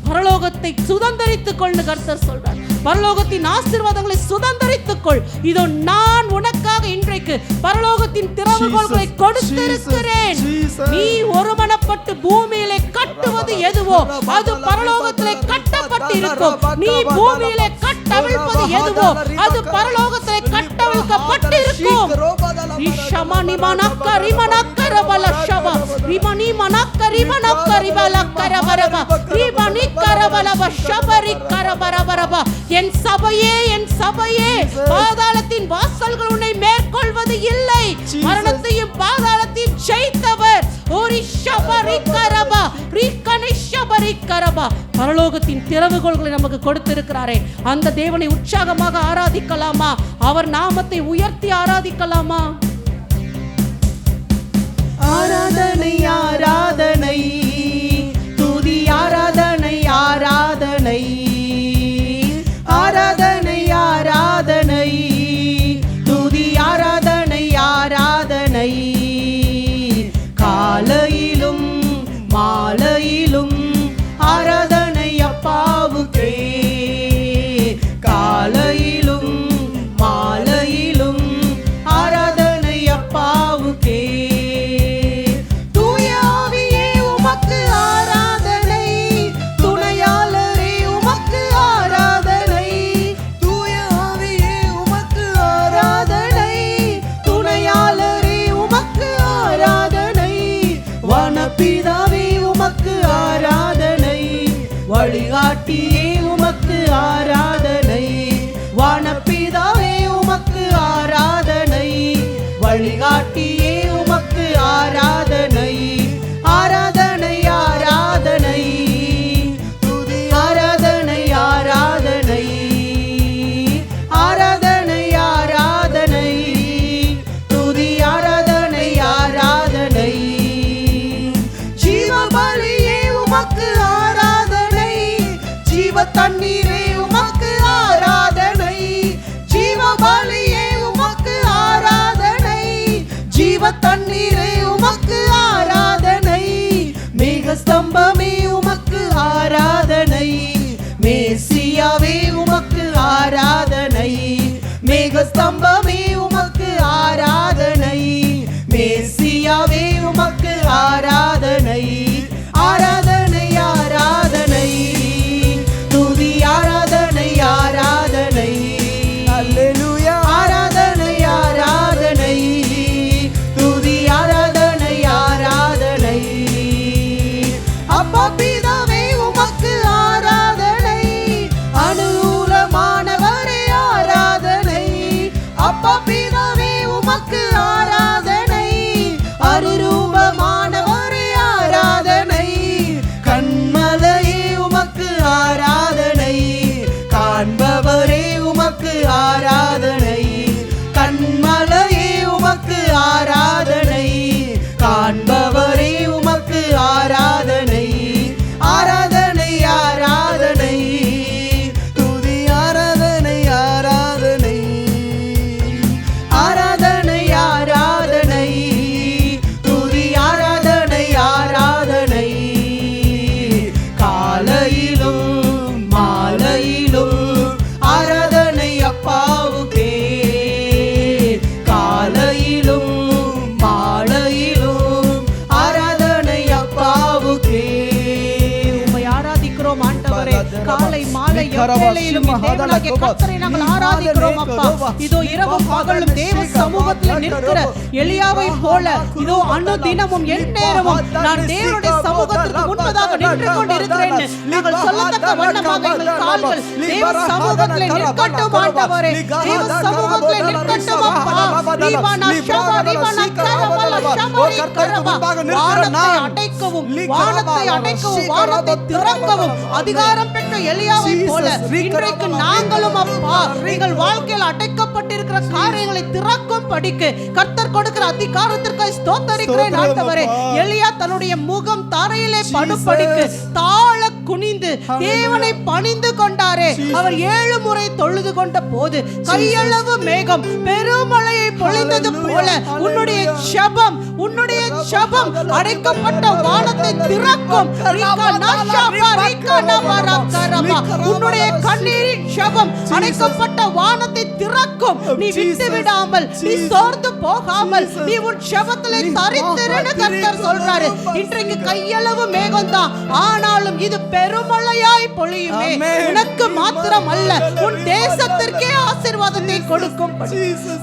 பரலோகத்தை சுதந்தரித்துக் கொள் கர்த்தர் சொல்றார். பரலோகத்தின் ஆசீர்வாதங்களை சுதந்தரித்துக் கொள். இதோ நான் உனக்காக இன்றைக்கு பரலோகத்தின் திறவுகோல்களை கொடுத்திருக்கிறேன். நீ ஒருமனப்பட்டு பூமியிலே கட்டுவது எதுவோ அது பரலோகத்திலே கட்டப்பட்டு இருக்கும். நீ பூமியிலே கட்டவிழ்ப்பது எதுவோ அது பரலோகத்திலே கட்டவிழ்க்கப்பட்டு இருக்கும். என் சபையே, என் சபையே, பாதாளத்தின் வாசல்கள் உன்னை மேற்கொள்வது இல்லை. மரணத்தையும் பாதாளத்தையும் ஜெயித்தவர் பரலோகத்தின் திறவுகோல்களை நமக்கு கொடுத்திருக்கிறாரே. அந்த தேவனை உற்சாகமாக ஆராதிக்கலாமா? அவர் நாமத்தை உயர்த்தி ஆராதிக்கலாமா? ஆராதனை, ஆராதனை, ஸ்தம்பமே உமக்கு ஆராதனை, மேசியாவே உமக்கு ஆராதனை, ஆராதனை ஆராதனை, துதி ஆராதனை ஆராதனை, அல்லேலூயா ஆராதனை ஆராதனை, துதி ஆராதனை ஆராதனை. அப்பா பிதாவே உமக்கு ஆராதனை, அனுகூலமானவரே ஆராதனை. அப்பா பிதாவே உமக்கு ஆராதனை, அருரூபமானவரே ஆராதனை. கண்மலையே உமக்கு ஆராதனை, காண்பவரே உமக்கு ஆராதனை. கண்மலையே உமக்கு ஆராதனை, காண்பவரே உமக்கு ஆராதனை. ஆராதனை ஆராதனை, துதி ஆராதனை ஆராதனை, ஆராதனை ஆராதனை, துதி ஆராதனை ஆராதனை. காலையிலும் மாலையிலும் ஆராதனை அப்பாவுக்கே, காலையிலும் மாலையிலும் ஆராதனை அப்பாவுக்கே. உம்மை ஆராதிக்கிறோம் ஆண்டவரே, காலை மாலை எவ்வேளையிலும் தேவனாகிய கர்த்தரை நாங்கள் ஆராதிக்கிறோம் அப்பா. இதோ இரவும் பகலும் தேவ சமூகத்தில் நிற்கிற எலியாவை போல இதோ அனுதினமும் எந்நேரமும் நான் தேவனுடைய சமூகத்திற்கு முன்பதாக நின்று கொண்டிருக்கிறேன். நாங்கள் சொல்லத்தக்க வண்ணமாக எங்கள் கால்கள் தேவ சமூகத்தில் நிற்கட்டும் ஆண்டவரே, தேவ சமூகத்தில் நிற்கட்டும் அப்பா. தீவானா ஷபா தீவானா கரபல ஷபரி கரபா. வானத்தை அடைக்கவும் வானத்தை அடைக்கவும் வானத்தை திறக்கவும் அதிகாரம் பெற்ற எலியாவை போல இன்றைக்கு நாங்களும் அப்பா எங்கள் வாழ்க்கையில் அடைக்கப்பட்டிருக்கிற காரியங்களை திறக்கும் படிக்கு கர்த்தர் கொடுக்கிற அதிகாரத்திற்கு ஸ்தோத்திரிக்கிறேன் ஆண்டவரே. எலியா தன்னுடைய முகம் தரையிலே படுபடிக்கு தாழ குனிந்து தேவனை பணிந்து கொண்டாரே. அவர் 7 முறை தொழுது கொண்ட போது கையளவு மேகம் பெருமழையை பொழிந்தது போல உன்னுடைய ஜெபம் அடைக்கப்பட்ட வானத்தை திறக்கும். உன்னுடைய கண்ணீரின் ஜெபம் அடைக்கப்பட்ட வானத்தை திறக்கும். நீ விட்டு விடாமல், நீ சோர்ந்து போகாமல், நீ உன் ஜெபத்திலே தரித்திருன்னு கர்த்தர் சொல்றாரு. இன்றைக்கு கையளவு மேகம் தான், ஆனாலும் இது பெருமழையாய் பொழியுமே. உனக்கு மாத்திரம் அல்ல, உன் தேசத்திற்கே ஆசீர்வாதத்தை கொடுக்கும்,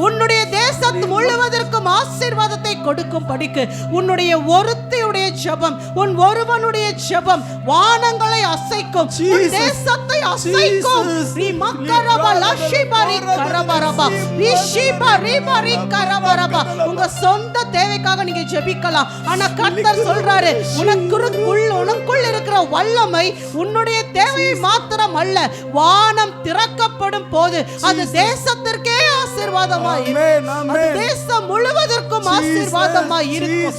உன்னுடைய தேசத்து முழுவதற்கும் ஆசீர்வாதத்தை கொடுக்கும் படிக்கு உன்னுடைய ஒருத்தியுடைய ஜெபம், உன் ஒருவனுடைய ஜெபம் வானங்களை அசைக்கும், உன் தேசத்தை அசைக்கும். நீ மக்கரபா லஷிபரி கரபரபா ரிஷிபரி பரி கரபரபா. உங்க சொந்த தேவைக்காக நீங்க ஜெபிக்கலாம். ஆனா கர்த்தர் சொல்றாரு, உனக்குள் இருக்கிற வல்லமை உன்னுடைய தேவையை மாத்திரம் அல்ல, வானம் திறக்கப்படும் போது அது தேசத்திற்கே ஆசீர்வாதமாய், அது தேசம் முழுவதற்கும் ஆசீர்வாதமாய் இருக்கும்.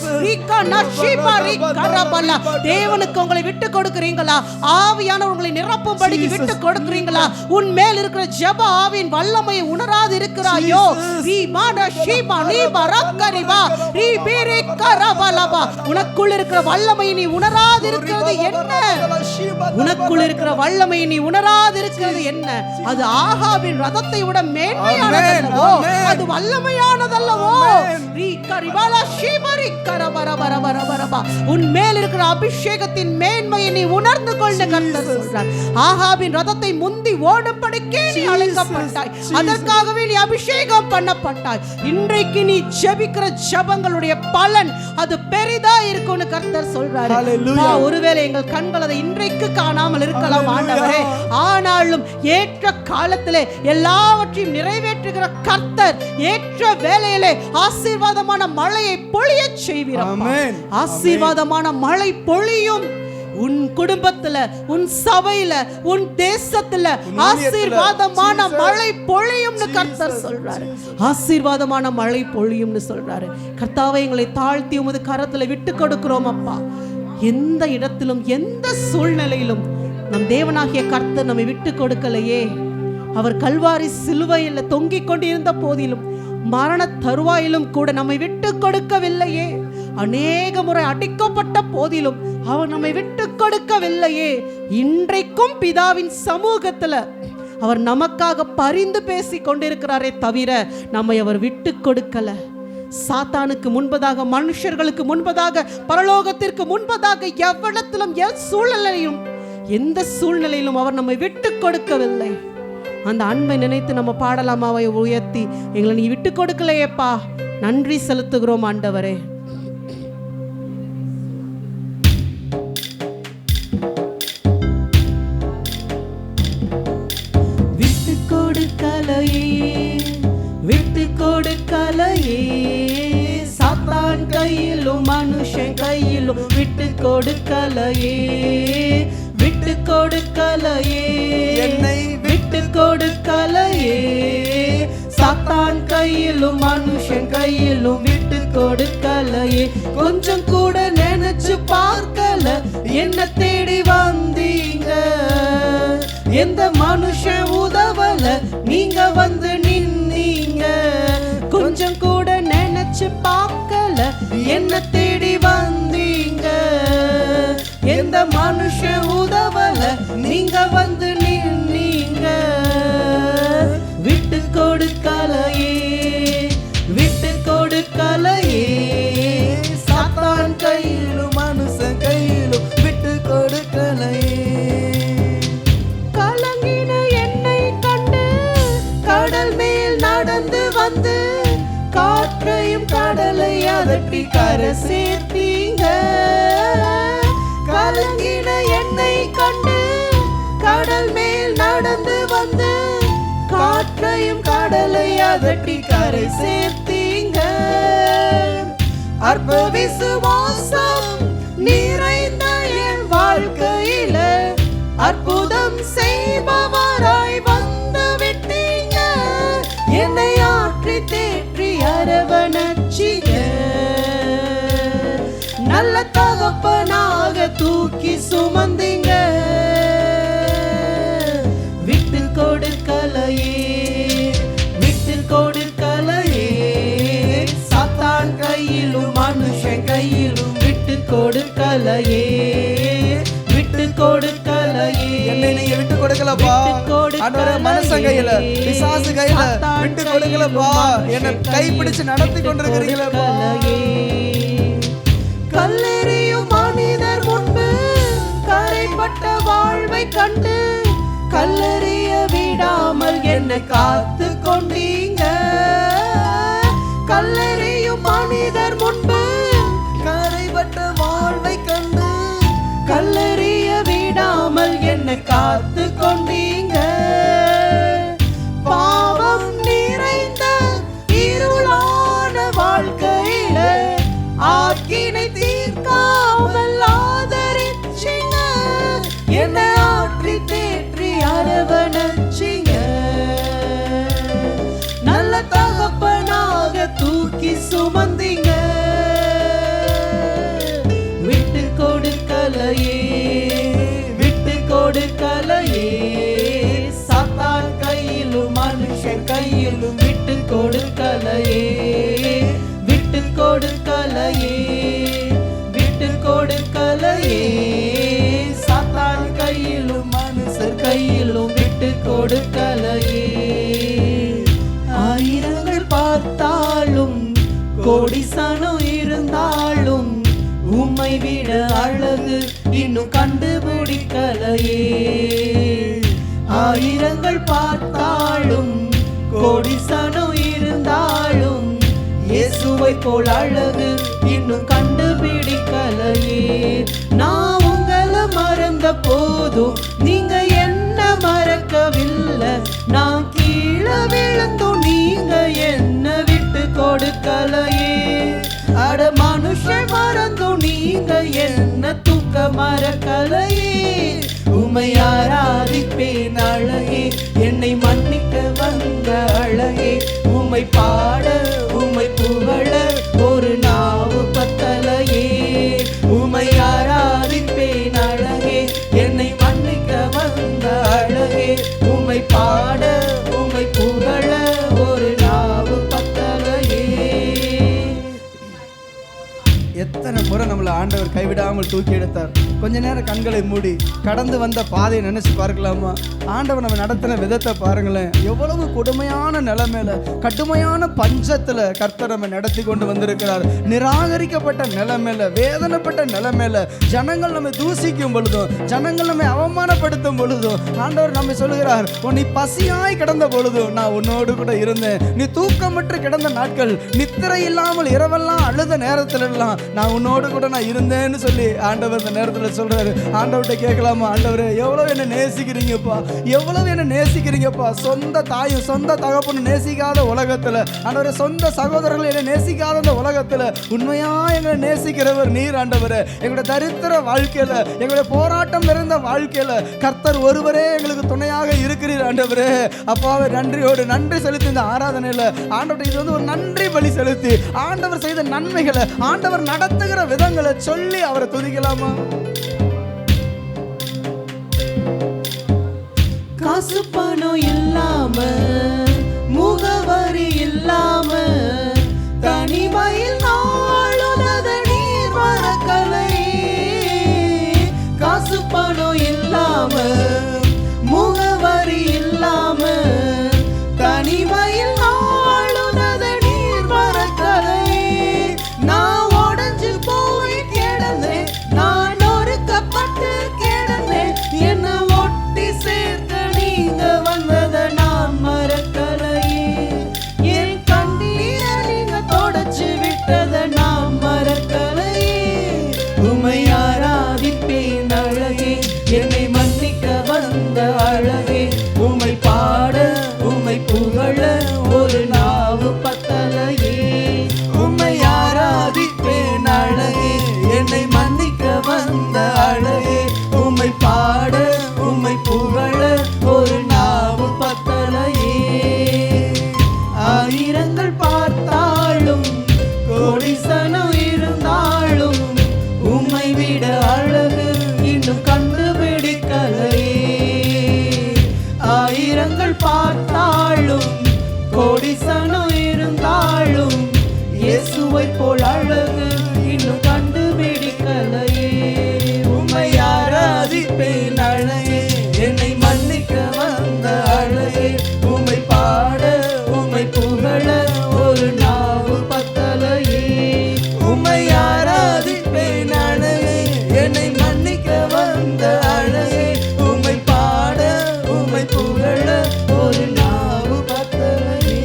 தேவனுக்கு உங்களை விட்டு கொடுக்கிறீங்களா? ஆவியானவர் உங்களை நிரப்பும்படிக்கு விட்டு கொடுக்கிறீங்களா? உன் மேல் இருக்கிற ஜெப ஆவியின் வல்லமையை உணராது இருக்கிறாயோ? உனக்குள் இருக்கிற வல்லமையை நீ உணராது இருக்கிறது என்ன? உனக்குள் இருக்கிற வல்லமையை நீ உணராது இருக்கிறது என்ன? அது ஆகாபின் ரதத்தை விட மேன்மையானதல்லவோ? அது வல்லமையானதல்லவோ? உன் மேல் இருக்கிற அபிஷேகத்தின் மேன்மையை நீ உணர்ந்து கொண்டு கர்த்தர் சொல்றார். ஆகாபின் ரதத்தை முந்தி ஓடும்படிக்கே நீ அழைக்கப்பட்டாய், அதற்காகவே நீ அபிஷேகம் பண்ணப்பட்டாய். இன்றைக்கு நீ ஜெபிக்கிற ஜெபங்களுடைய பலன் அது பெரிதா இருக்கும்னு கர்த்தர் சொல்றாரு. ஒருவேளை எங்கள் கண்கள் அதை இன்றைக்கு காணாமல் இருக்கலாம் ஆண்டவரே, ஆனாலும் ஏற்ற காலத்திலே எல்லாவற்றையும் நிறைவேற்றுகிற கர்த்தர் ஏற்ற வேளையிலே ஆசீர்வாதமான மழையை பொழிய செய்வீர். ஆசீர்வாதமான மழை பொழியும். உன் குடும்பத்துல, உன் சபையில, உன் தேசத்துல ஆசீர்வாதமான மழை பொழியும்னு கர்த்தர் சொல்றாரு. ஆசீர்வாதமான மழை பொழியும்னு சொல்றாரு. கர்த்தாவே, எங்களை தாழ்த்தி உமது கரத்துல விட்டு கொடுக்கிறோம் அப்பா. எந்த இடத்திலும் எந்த சூழ்நிலையிலும் நம் தேவனாகிய கர்த்தர் நம்மை விட்டு கொடுக்கலையே. அவர் கல்வாரி சிலுவையில் தொங்கிக் கொண்டிருந்த போதிலும், மரண தருவாயிலும் கூட நம்மை விட்டு கொடுக்கவில்லையே. அநேக முறை அடிக்கப்பட்ட போதிலும் அவர் நம்மை விட்டு கொடுக்கவில்லையே. இன்றைக்கும் பிதாவின் சமூகத்துல அவர் நமக்காக பரிந்து பேசி கொண்டிருக்கிறாரே தவிர நம்மை அவர் விட்டு கொடுக்கல. சாத்தானுக்கு முன்பதாக, மனுஷர்களுக்கு முன்பதாக, பரலோகத்திற்கு முன்பதாக எவ்வளத்திலும் எந்த சூழ்நிலையிலும் அவர் நம்மை விட்டு கொடுக்கவில்லை. அந்த அன்பை நினைத்து நம்ம பாடலாமா? அவை உயர்த்தி, எங்களை நீ விட்டு கொடுக்கலையேப்பா, நன்றி செலுத்துகிறோம் ஆண்டவரே. விட்டு கொடுக்கலையே சாத்தான் கையிலும் மனுஷன் கையிலும் விட்டு கொடுக்கலையே, விட்டு கொடுக்கலையே என்னை விட்டு கொடுக்கலையே. சாத்தான் கையிலும் மனுஷன் கையிலும் விட்டு கொடுக்கலையே. கொஞ்சம் கூட நினைச்சு பார்க்கல, என்ன தேடி வந்தீங்க. எந்த மனுஷன் உதவல, நீங்க வந்து நின்னீங்க. கொஞ்சம் கூட நினைச்சு பார்க்கல, என்ன தேடி வந்தீங்க. எந்த மனுஷன் உதவல, நீங்க வந்து நின்னீங்க. விட்டு கொடுக்கலையே, விட்டு கொடுக்கலையே. சாத்தான் கையிலும் மனுஷன் கையிலும் விட்டு கொடுக்கலையே. கலங்கின என்னை கண்டு கடல் மேல் நடந்து வந்து காற்றையும் கடலை அதட்டி கரை சேர்த்தீங்க. கலங்கின என்னை கண்டு கடல் மேல் நடந்து வந்து காற்றையும் கடலை அதட்டி கரை சேர்த்தீங்க. அற்ப விசுவாசம் நிறைந்த என் வாழ்க்கையில அற்புதம் செய்பவராய் வந்து விட்டீங்க. என்னை ஆற்றி தேற்றி அரவணைச்சீங்க. நல்ல தகப்பனாக தூக்கி சுமந்தீங்க. விட்டு கொடுக்கலையே, விட்டு கொடுக்கலையே. சாத்தான் கையிலும் மனுஷன் கையிலும் விட்டு கொடுக்கலையே, விட்டு கொடுக்கலையே. என்னை நீங்க விட்டு கொடுக்கலப்பா. ஆண்டவரே, மனுஷன் கையில, பிசாசு கையில விட்டு கொடுக்கலப்பா. என்னை கைப்பிடிச்சு நடத்தி கொண்டிருக்கிறீங்களப்பா. கல்லெறியும் மனிதர் முன்பு கரைப்பட்ட வாழ்வை கண்டு கல்லெறிய விடாமல் என்னை காத்து கொண்டீங்க. கல்லெறியும் மனிதர் முன்பு கரைப்பட்ட வாழ்வை கண்டு கல்லெறிய விடாமல் என்னை காத்து கொண்டீங்க. பாவம் நிறைந்த இருளான வாழ்க்கையில ஆக்கினை தீர்க்காமல் ஆதரிச்சிங்க. என்னை ஆற்றி தேற்றி அரவணைச்சிங்க. நல்ல தகப்பனாக தூக்கி சுமந்தீங்க. விட்டு கொடுக்கலையே, விட்டு கொடுக்கலையே. சாத்தான் கையிலும் மனுஷன் கையிலும் விட்டு கொடுக்கலையே, விட்டு கொடுக்கலையே, விட்டு கொடுக்கலையே. சாத்தான் கையிலும் மனுஷர் கையிலும் விட்டு கொடுக்கலையே. ஆயிரங்கள் பார்த்தாலும் கோடி சனம் இருந்தாலும் உம்மை விட அழகு இன்னும் கண்டுபிடிக்கலையே. ஆயிரங்கள் பார்த்தாலும் கோடி சனம் இருந்தாலும் இயேசுவை போல் அழகு இன்னும் கண்டுபிடிக்கலையே. நான் உங்களை மறந்த போதும் நீங்க என்ன மறக்கவில்லை. நான் கீழே விழுந்தும் நீங்க என்ன விட்டு கொடுக்கலையே. அட மனுஷன் மறந்தும் நீங்க என்ன தூக்க மறக்கலையே. உம்மை ஆராதிப்பேன் அழகே, என்னை மன்னிக்க வந்த அழகே. உம்மை பாட உம்மை புகழ ஒரு நாவு பத்தலையே. உம்மை ஆராதிப்பேன் அழகே, என்னை மன்னிக்க வந்த அழகே. உம்மை பாட உம்மை புகழ ஒரு நாவு பத்தலையே. எத்தனை முறை நம்மளை ஆண்டவர் கைவிடாமல் ஆண்டவர் தூக்கி எடுத்தார். கொஞ்ச நேரம் கண்களை மூடி கடந்து வந்த பாதையை நினைச்சு பார்க்கலாமா? ஆண்டவர் நம்ம நடத்தின விதத்தை பாருங்களேன். எவ்வளவு கொடுமையான நிலைமையில, கடுமையான பஞ்சத்துல கர்த்தர் நம்ம நடத்தி கொண்டு வந்திருக்கிறார். நிராகரிக்கப்பட்ட நிலைமையில, வேதனைப்பட்ட நிலைமையில, ஜனங்கள் நம்மை தூசிக்கும் பொழுதும், ஜனங்கள் நம்மை அவமானப்படுத்தும் பொழுதும் ஆண்டவர் நம்ம சொல்லுகிறார், நீ பசியாய் கிடந்த பொழுதும் நான் உன்னோடு கூட இருந்தேன். நீ தூக்கமற்று கிடந்த நாட்கள், நித்திரை இல்லாமல் இரவெல்லாம் அழுத நேரத்துல எல்லாம் நான் உன்னோடு கூட நான் இருந்தேன்னு சொல்லி ஆண்டவர் இந்த நேரத்துல சொல்றாரு. ஆண்டவர்கிட்ட கேட்கலாமா? ஆண்டவரே, எவ்வளவு என்ன நேசிக்கிறீங்கப்பா, எவ்வளவு என்ன நேசிக்கிறீங்கப்பா. சொந்த தாயும் சொந்த தகப்பனும் நேசிக்காத உலகத்துல, ஆண்டவரே, சொந்த சகோதரர்கள் என்ன நேசிக்காத இந்த உலகத்துல உண்மையா எங்களை நேசிக்கிறவர் நீர் ஆண்டவரே. எங்களுடைய தரித்திர வாழ்க்கையில, எங்களுடைய போராட்டம் நிறைந்த வாழ்க்கையில கர்த்தர் ஒருவரே எங்களுக்கு துணையாக இருக்கிறீர் ஆண்டவரே. அப்பாவை நன்றியோடு நன்றி செலுத்தி இந்த ஆராதனையில ஆண்டவர் இது ஒரு நன்றி பலி செலுத்தி ஆண்டவர் செய்த நன்மைகளை, ஆண்டவர் நடத்துகிற விதங்களை சொல்லி அவரை துதிக்கலாமா? காசு பணம் இல்லாம, முகவரி இல்லாம, தனிமையில் நாளுனத நீர் மறக்கலை. காசு பணம் இல்லாம, முகவரி இல்லாம, தனிமையில் நாளுனத நீர் மறக்கலை. நான் உடைஞ்சு போய் கிடந்தேன், நான் நொறுக்கப்பட்டு கிடந்தேன், என்ன ஒட்டி சேர்த்து நீங்க வந்தத நான் மறக்கலையே. என் கண்ணீரை நீங்க தொடச்சு விட்டத நான் மறக்கலையே. உமை ஆராதிப்பேன் அழகே, என்னை மன்னிக்க வந்த அழகே. உமை பாட உமை புகழ ஒரு நாவு பத்தலையே. உமை ஆராதிப்பேன் அழகே, என்னை மன்னிக்க வந்த அழகே. உமை பாட உமை புகழ ஒரு நாவு பத்தலையே. ஆயிரங்கள் பார்த்தாலும், கோடிசனம் இருந்தாலும், உம்மை விட அழகு இன்னும் கண்டுபிடிக்கலையே. ஆயிரங்கள் பார்த்தாலும், கோடிசனம் இருந்தாலும், இயேசுவை போல் அழகு இன்னும் கண்டுபிடிக்கலையே. உம்மை ஆராதிப்பேன் அழகே, என்னை மன்னிக்க வந்த அழகே. உம்மை பாட உம்மை புகழ ஒரு நாவு பத்தலையே. உம்மை ஆராதிப்பேன் அழகே, என்னை மன்னிக்க வந்த அழகே. உம்மை பாட உம்மை புகழ ஒரு நாவு பத்தலையே.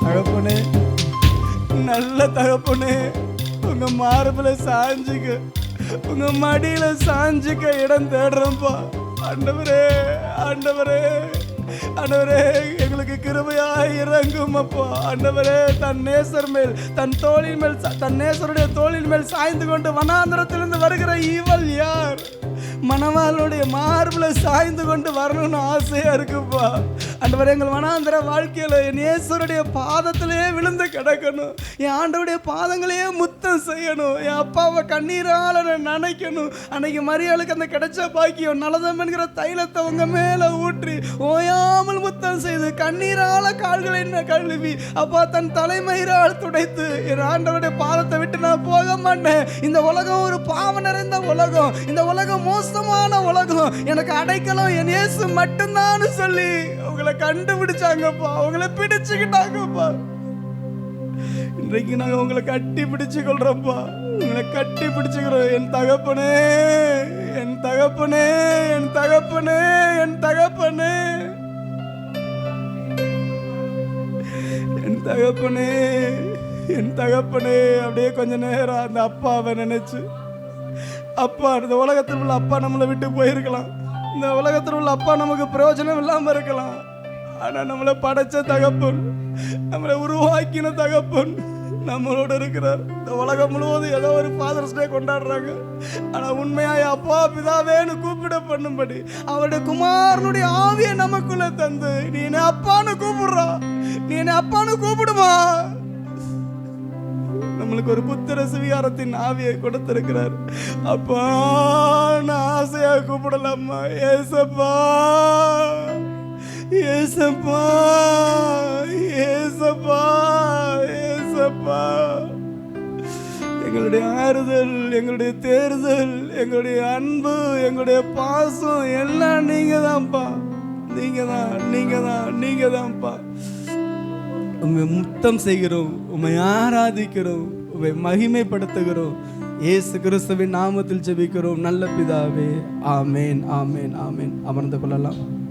தகப்பனே, நல்ல தகப்பனே, உங்க மார்புல சாஞ்சுக்க, உங்க மடியில சாஞ்சுக்க இடம் தேடுறோம்ப்பா. ஆண்டவரே, ஆண்டவரே, ஆண்டவரே, எங்களுக்கு கிருபையாய் இறங்கும் அப்பா. ஆண்டவரே, தன் நேசர் மேல், தன் தோளின் மேல், தன் நேசருடைய தோளின் மேல் சாய்ந்து கொண்டு வனாந்தரத்திலிருந்து வருகிற ஈவல் யார்? மணவாளுடைய மார்புல சாய்ந்து கொண்டு வரணும்னு ஆசையா இருக்குப்பா. ஆண்டவரே, எங்கள் வனாந்தர வாழ்க்கையில என் இயேசுடைய பாதத்திலே விழுந்து கிடக்கணும். என் ஆண்டவருடைய பாதங்களையே முத்தம் செய்யணும். என் அப்பாவை கண்ணீரால நினைக்கணும். அன்னைக்கு மரியாளுக்கு அந்த கிடைச்ச பாக்கியம் நலதம் என்கிற தைலத்தை உங்க மேல ஊற்றி ஓயாமல் முத்தம் செய்து கண்ணீரால கால்களை கழுவி அப்பா தன் தலைமயிரால் துடைத்து என் ஆண்டவருடைய பாதத்தை விட்டு நான் போக மாட்டேன். இந்த உலகம் ஒரு பாவம் நிறைந்த உலகம், இந்த உலகம் மோசமான உலகம், எனக்கு அடைக்கலம் என் இயேசு மட்டும்தான் சொல்லி உங்களை கண்டுபிடிச்சாங்கப்பா, உங்களை பிடிச்சுக்கிட்டாங்கப்பா. இன்றைக்கு நாங்க உங்களை கட்டி பிடிச்சு கொள்றோம்ப்பா, உங்களை கட்டி பிடிச்சுக்கிறோம். என் தகப்பனே, என் தகப்பனே, என் தகப்பனே, என் தகப்பனே, என் தகப்பனே, என் தகப்பனே. அப்படியே கொஞ்ச நேரம் அந்த அப்பாவை நினைச்சு, அப்பா, இந்த உலகத்தில் உள்ள அப்பா நம்மளை விட்டு போயிருக்கலாம், இந்த உலகத்தில் உள்ள அப்பா நமக்கு பிரயோஜனம் இல்லாம இருக்கலாம். ஆனா நம்மளை படைச்ச தகப்பன், நம்மளை உருவாக்கின தகப்பன் நம்மளோட இருக்கிறார். இந்த உலகம் முழுவதும் ஏதோ ஒரு ஃபாதர்ஸ் டே கொண்டாடுறாங்க. ஆனா உண்மையா அப்பா பிதாவேன்னு கூப்பிட பண்ணும்படி அவருடைய குமாரனுடைய ஆவியை நமக்குள்ள தந்து நீ என்ன அப்பான்னு கூப்பிடுறா, நீ என்ன அப்பான்னு கூப்பிடுமா. நம்மளுக்கு ஒரு புத்திர சுவிகாரத்தின் ஆவியை கொடுத்திருக்கிறார். அப்பா, நான் ஆசையா கூப்பிடலாமா? ஏசப்பா, ஏசப்பா, ஏசப்பா, ஏசப்பா. எங்களுடைய ஆறுதல், எங்களுடைய தேர்தல், எங்களுடைய அன்பு, எங்களுடைய பாசம் எல்லாம் நீங்க தான்ப்பா. நீங்க தான்ப்பா. உம்மை முத்தம் செய்கிறோம், உம்மை ஆராதிக்கிறோம், உம்மை மகிமைப்படுத்துகிறோம். இயேசு கிறிஸ்துவின் நாமத்தில் ஜெபிக்கிறோம் நல்ல பிதாவே. ஆமேன், ஆமேன், ஆமேன். அமர்ந்து கொள்ளலாம்.